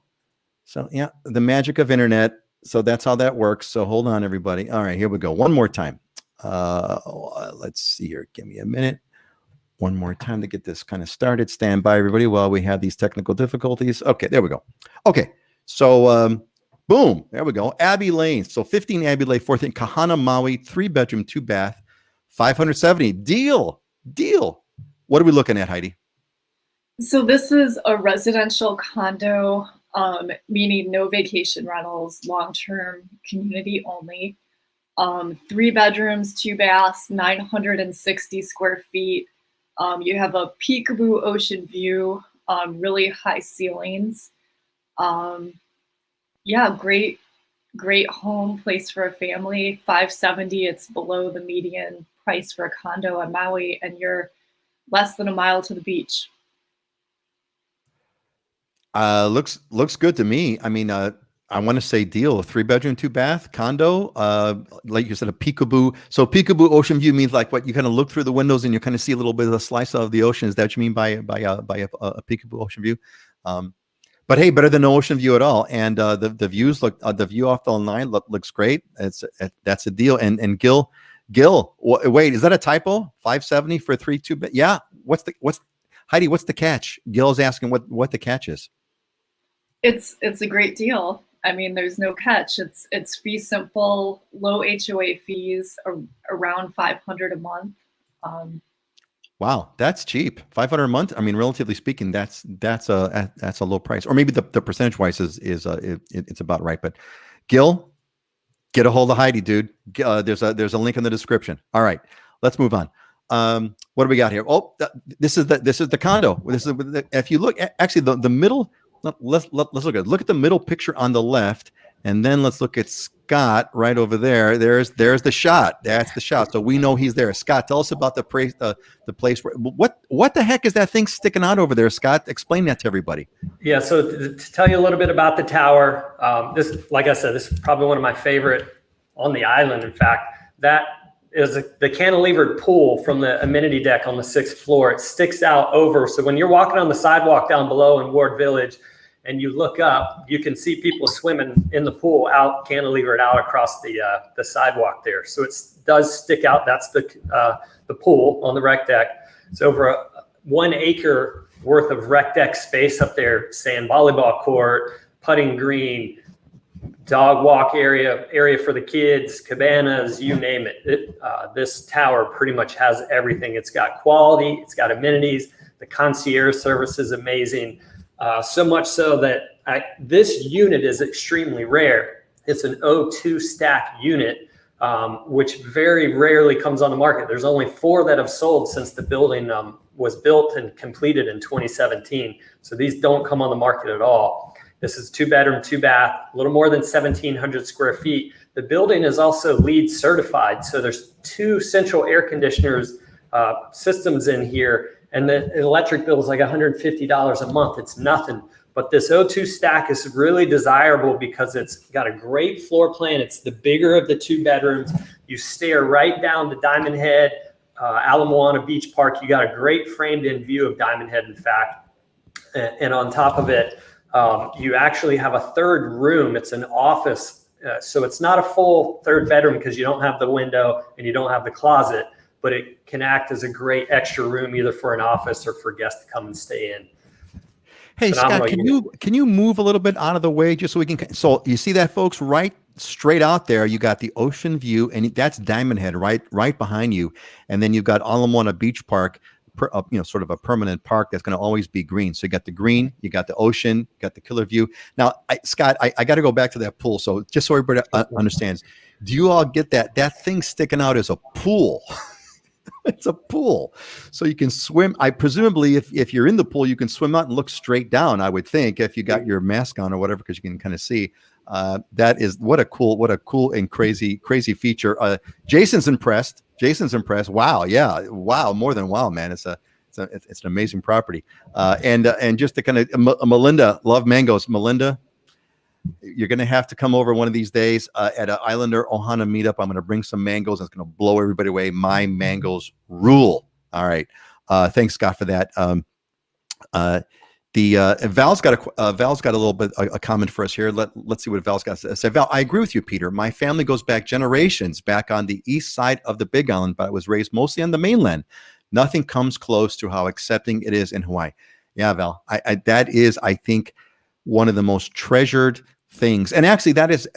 So yeah, the magic of internet. So that's how that works. So hold on, everybody. All right, here we go. One more time. Let's see here. Give me a minute. one more time to get this kind of started. Stand by, everybody, while we have these technical difficulties. Okay, there we go. Okay, so boom, there we go. Abbey Lane. So 15 Abbey Lane, 14 Kahana, Maui, 3-bedroom, 2-bath, 570. Deal. What are we looking at, Heidi? So this is a residential condo, meaning no vacation rentals, long-term community only. 3 bedrooms, 2 baths, 960 square feet. You have a peekaboo ocean view, really high ceilings. Yeah, great home, place for a family. 570, it's below the median price for a condo on Maui, and you're less than a mile to the beach. Looks good to me. I mean, I want to say deal. 3-bedroom, 2-bath condo. Like you said, a peekaboo. So peekaboo ocean view means like what you kind of look through the windows and you kind of see a little bit of a slice of the ocean. Is that what you mean by a peekaboo ocean view? But hey, better than no ocean view at all. And the views look the view off the line looks great. That's a deal. And Gil, wait, is that a typo? 570 for 3-2? Yeah. What's Heidi? What's the catch? Gil's asking what the catch is. It's a great deal. I mean, there's no catch. It's fee simple, low HOA fees, around $500 a month. Wow, that's cheap. $500 a month. I mean, relatively speaking, that's a low price. Or maybe the percentage wise is it's about right. But Gil, get a hold of Heidi, dude. There's a link in the description. All right, let's move on. What do we got here? Oh, this is the condo. If you look, actually the middle. Let's look at the middle picture on the left, and then let's look at Scott right over there. There's the shot. That's the shot. So we know he's there. Scott, tell us about the place. Where what the heck is that thing sticking out over there, Scott? Explain that to everybody. Yeah. So to tell you a little bit about the tower, this, like I said, this is probably one of my favorite on the island. In fact, that is the cantilevered pool from the amenity deck on the 6th floor. It sticks out over. So when you're walking on the sidewalk down below in Ward Village and you look up, you can see people swimming in the pool cantilevered out across the sidewalk there. So it does stick out. That's the pool on the rec deck. It's over 1 acre worth of rec deck space up there, sand volleyball court, putting green, dog walk area for the kids, cabanas, you name it. This tower pretty much has everything. It's got quality, it's got amenities. The concierge service is amazing. So much so that this unit is extremely rare. It's an O2 stack unit, which very rarely comes on the market. There's only 4 that have sold since the building was built and completed in 2017. So these don't come on the market at all. This is 2-bedroom, 2-bath, a little more than 1,700 square feet. The building is also LEED certified. So there's 2 central air conditioners systems in here, and the electric bill is like $150 a month. It's nothing. But this O2 stack is really desirable because it's got a great floor plan. It's the bigger of the 2 bedrooms. You stare right down to Diamond Head, Ala Moana Beach Park. You got a great framed-in view of Diamond Head, in fact. And on top of it, you actually have a 3rd room. It's an office. So it's not a full 3rd bedroom because you don't have the window and you don't have the closet, but it can act as a great extra room either for an office or for guests to come and stay in. Hey, Scott, can you move a little bit out of the way just so we can? So you see that, folks, right straight out there, you got the ocean view, and that's Diamond Head right behind you, and then you've got Ala Moana Beach Park, sort of a permanent park that's going to always be green. So you got the green, you got the ocean, you got the killer view. Now, Scott, I got to go back to that pool. So just so everybody understands, do you all get that thing sticking out as a pool? It's a pool, so you can swim. I presumably, if you're in the pool, you can swim out and look straight down. I would think if you got your mask on or whatever, because you can kind of see. That is what a cool and crazy feature. Jason's impressed. Wow, yeah, wow, more than wow, man. It's an amazing property. And just to kind of Melinda, love mangoes. Melinda, you're going to have to come over one of these days at an Islander Ohana meetup. I'm going to bring some mangoes. It's going to blow everybody away. My mangoes rule. All right. Thanks, Scott, for that. Val's got a little bit a comment for us here. Let's see what Val's got to say. Val, I agree with you, Peter. My family goes back generations back on the east side of the Big Island, but I was raised mostly on the mainland. Nothing comes close to how accepting it is in Hawaii. Yeah, Val, that is, I think, one of the most treasured things. And actually, that is,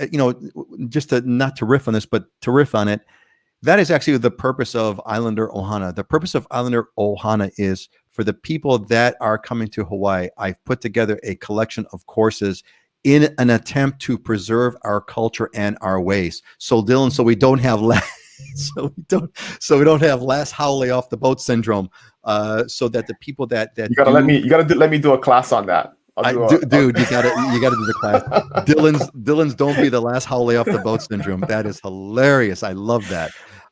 just not to riff on this, but to riff on it, that is actually the purpose of Islander Ohana. The purpose of Islander Ohana is for the people that are coming to Hawaii. I've put together a collection of courses in an attempt to preserve our culture and our ways. So Dylan, so we don't have so we don't have last howley off the boat syndrome. So that the people that you gotta let me do a class on that. Dude, you gotta do the class. Dylan's don't be the last howley off the boat syndrome. That is hilarious. I love that.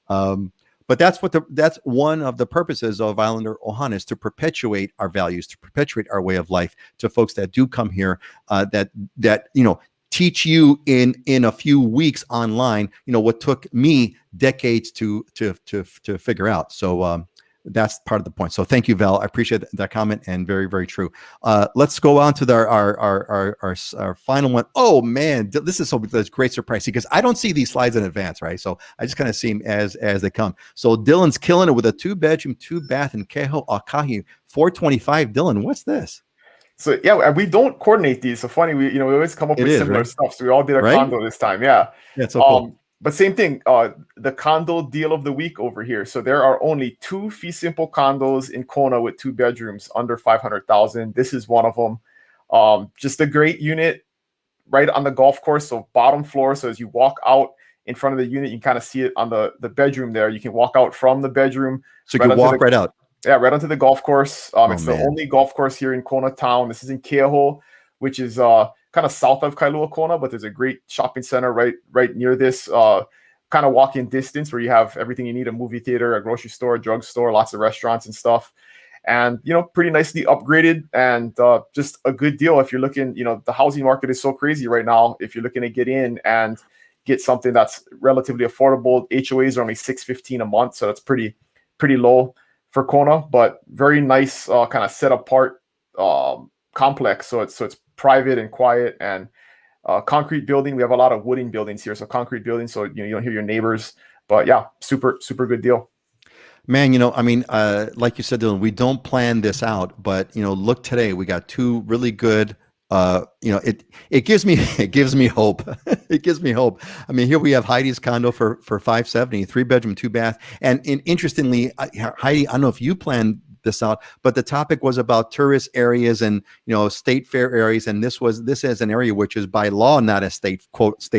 But that's one of the purposes of Islander Ohana, is to perpetuate our values, to perpetuate our way of life to folks that do come here, that teach you in a few weeks online, what took me decades to figure out. So that's part of the point. So thank you, Val. I appreciate that comment, and very, very true. Let's go on to our final one. Oh man, this is that's great surprise, because I don't see these slides in advance, right? So I just kind of see them as they come. So Dylan's killing it with a 2-bedroom, 2-bath in Keho Akahi, $425. Dylan, what's this? So yeah, we don't coordinate these. So funny, we always come up with similar stuff. So we all did a condo this time. Yeah. That's so cool. But same thing, the condo deal of the week over here. So there are only 2 fee simple condos in Kona with 2 bedrooms under 500,000. This is one of them. Just a great unit right on the golf course. So bottom floor. So as you walk out in front of the unit, you can kind of see it on the bedroom there. You can walk out from the bedroom. So you can walk right out. Yeah, right onto the golf course. It's the only golf course here in Kona town. This is in Keho, which is kind of south of Kailua Kona, but there's a great shopping center right near this, kind of walking distance, where you have everything you need: a movie theater, a grocery store, a drugstore, lots of restaurants and stuff. And, pretty nicely upgraded, and just a good deal if you're looking, the housing market is so crazy right now. If you're looking to get in and get something that's relatively affordable, HOAs are only $615 a month. So that's pretty low for Kona, but very nice, kind of set apart complex. So it's private and quiet, and concrete building. We have a lot of wooden buildings here, so concrete buildings, so you don't hear your neighbors. But yeah, super good deal. Man, like you said, Dylan, we don't plan this out, but look today, we got 2 really good. It gives me hope. It gives me hope. I mean, here we have Heidi's condo for $570, 3-bedroom, 2-bath, and interestingly, Heidi, I don't know if you planned this out, but the topic was about tourist areas and state fair areas, and this is an area which is by law not a state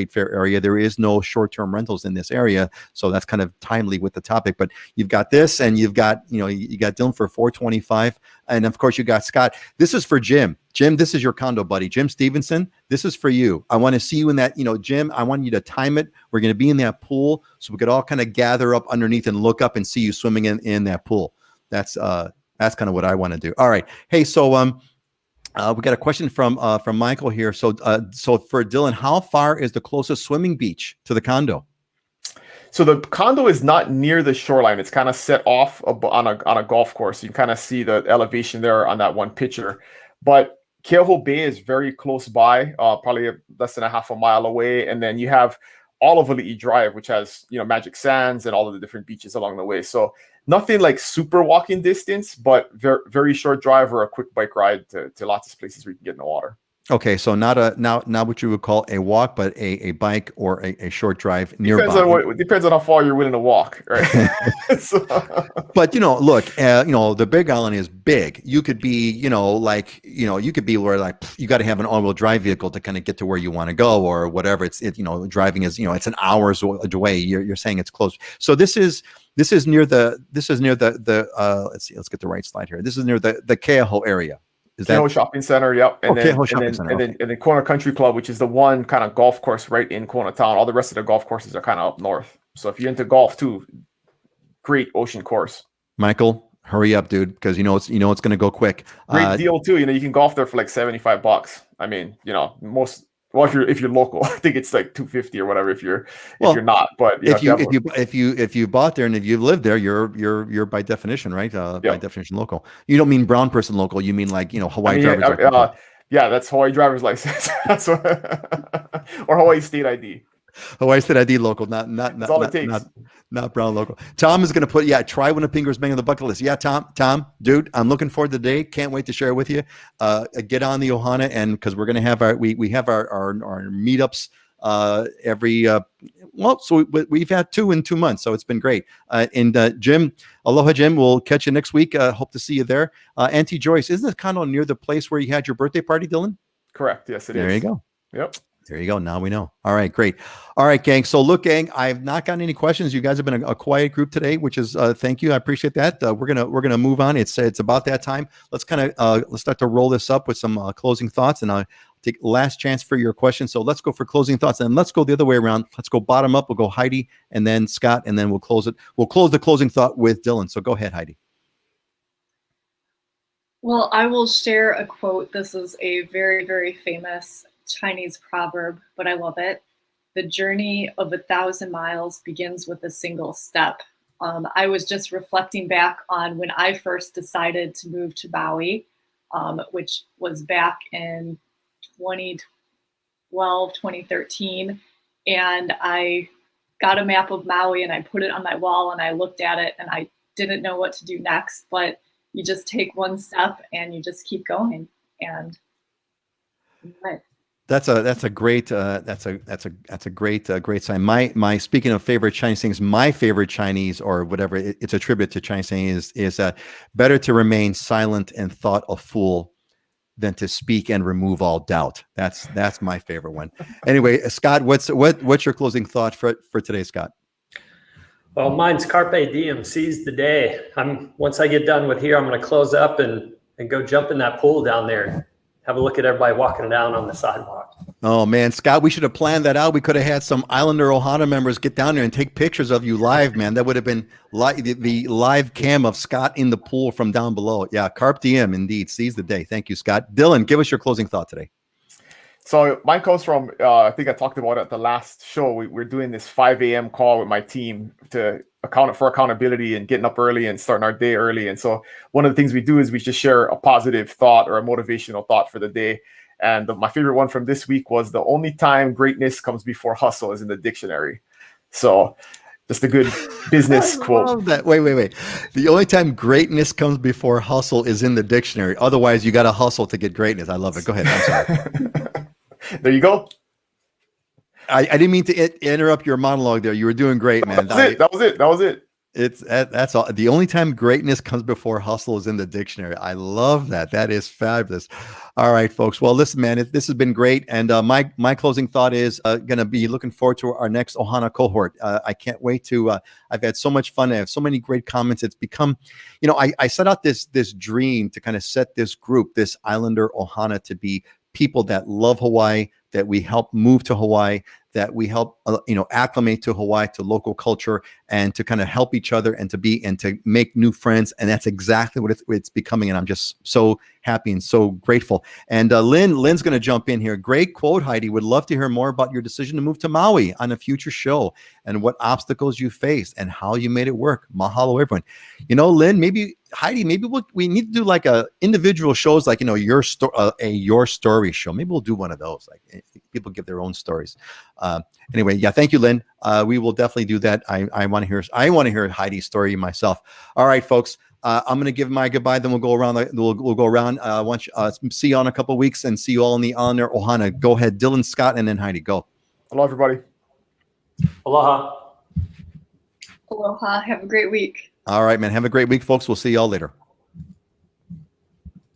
fair area. There is no short-term rentals in this area, so that's kind of timely with the topic. But you've got this, and you've got you got Dylan for $425, and of course you got Scott. This is for Jim. Jim, this is your condo buddy, Jim Stevenson. This is for you. I want to see you in that, Jim, I want you to time it. We're going to be in that pool, so we could all kind of gather up underneath and look up and see you swimming in that pool. That's kind of what I want to do. All right. Hey, so we got a question from Michael here. So for Dylan, how far is the closest swimming beach to the condo? So the condo is not near the shoreline. It's kind of set off on a golf course. You can kind of see the elevation there on that one picture. But Keho Bay is very close by, probably less than a half a mile away. And then you have all of Ali'i Drive, which has, Magic Sands and all of the different beaches along the way. So nothing like super walking distance, but very, very short drive or a quick bike ride to lots of places where you can get in the water. Okay, so not what you would call a walk, but a bike or a short drive nearby. Depends on how far you're willing to walk, right? But look, the Big Island is big. You could be, you could be where you got to have an all-wheel drive vehicle to kind of get to where you want to go or whatever. Driving is, it's an hour's away. You're saying it's close. So this is near the let's see, let's get the right slide here. This is near the Keho area. Keho Shopping Center, yep. And then Kona Country Club, which is the one kind of golf course right in Kona town. All the rest of the golf courses are kind of up north. So if you're into golf too, great ocean course. Michael, hurry up, dude, because it's going to go quick. Great deal too. You can golf there for like $75. I mean, if you're local, I think it's like $250 or whatever if you're not. But if you bought there and if you lived there, you're by definition, right? By definition local. You don't mean brown person local. You mean like Hawaii driver's yeah, that's Hawaii driver's license. Or Hawaii state ID. Hawaii State ID local, not That's all it takes. not brown local. Tom is going to put, try one of Pinger's Bang on the bucket list. Yeah, Tom, dude, I'm looking forward to the day. Can't wait to share it with you. Get on the Ohana, and because we're going to have we have our meetups every so we've had 2 in 2 months, so it's been great. And Jim, aloha Jim, we'll catch you next week. Hope to see you there. Auntie Joyce, isn't this condo near the place where you had your birthday party, Dylan? Correct. Yes, it is. There you go. Yep. There you go. Now we know. All right, great. All right, gang. So look, gang, I've not gotten any questions. You guys have been a quiet group today, which is thank you. I appreciate that. We're gonna move on. It's about that time. Let's kind of let's start to roll this up with some closing thoughts, and I'll take last chance for your questions. So let's go for closing thoughts, and let's go the other way around. Let's go bottom up. We'll go Heidi, and then Scott, and then we'll close it. We'll close the closing thought with Dylan. So go ahead, Heidi. Well, I will share a quote. This is a very, very famous Chinese proverb, but I love it. The journey of 1,000 miles begins with a single step. I was just reflecting back on when I first decided to move to Maui, which was back in 2012, 2013. And I got a map of Maui and I put it on my wall and I looked at it and I didn't know what to do next, but you just take one step and you just keep going. And right. That's a great great sign. My speaking of favorite Chinese things, my favorite Chinese or whatever, it's a tribute to Chinese saying is better to remain silent and thought a fool than to speak and remove all doubt. That's my favorite one. Anyway, Scott, what's your closing thought for today, Scott? Well, mine's carpe diem, seize the day. Once I get done with here, I'm going to close up and go jump in that pool down there. Have a look at everybody walking down on the sidewalk. Oh man, Scott, we should have planned that out. We could have had some Islander Ohana members get down there and take pictures of you live, man. That would have been the live cam of Scott in the pool from down below. Yeah, carpe diem, indeed. Seize the day. Thank you, Scott. Dylan, give us your closing thought today. So mine comes from, I think I talked about it at the last show. We're doing this 5 a.m. call with my team to account for accountability and getting up early and starting our day early. And so one of the things we do is we just share a positive thought or a motivational thought for the day. And my favorite one from this week was the only time greatness comes before hustle is in the dictionary. So just a good business quote. Love that. Wait. The only time greatness comes before hustle is in the dictionary. Otherwise, you got to hustle to get greatness. I love it. Go ahead. I'm sorry. There you go. I didn't mean to interrupt your monologue there. You were doing great, man. That was it. That's all. The only time greatness comes before hustle is in the dictionary. I love that. That is fabulous. All right, folks. Well, listen, man, this has been great. And my closing thought is going to be looking forward to our next Ohana cohort. I can't wait to. I've had so much fun. I have so many great comments. It's become, I set out this dream to kind of set this group, this Islander Ohana, to be people that love Hawaii, that we help move to Hawaii, that we help acclimate to Hawaii, to local culture, and to kind of help each other and to make new friends. And that's exactly what it's becoming. And I'm just so happy and so grateful. And Lynn's going to jump in here. Great quote, Heidi. Would love to hear more about your decision to move to Maui on a future show and what obstacles you faced and how you made it work. Mahalo, everyone. Lynn, maybe Heidi, we need to do like a individual shows, like, your story show. Maybe we'll do one of those. Like people give their own stories. Anyway, yeah, thank you, Lynn. We will definitely do that. I want to hear Heidi's story myself. All right, folks. I'm going to give my goodbye. Then we'll go around. We'll go around. See you on a couple of weeks and see you all in the honor Ohana. Go ahead, Dylan, Scott, and then Heidi. Go. Hello, everybody. Aloha. Aloha. Have a great week. All right, man. Have a great week, folks. We'll see you all later.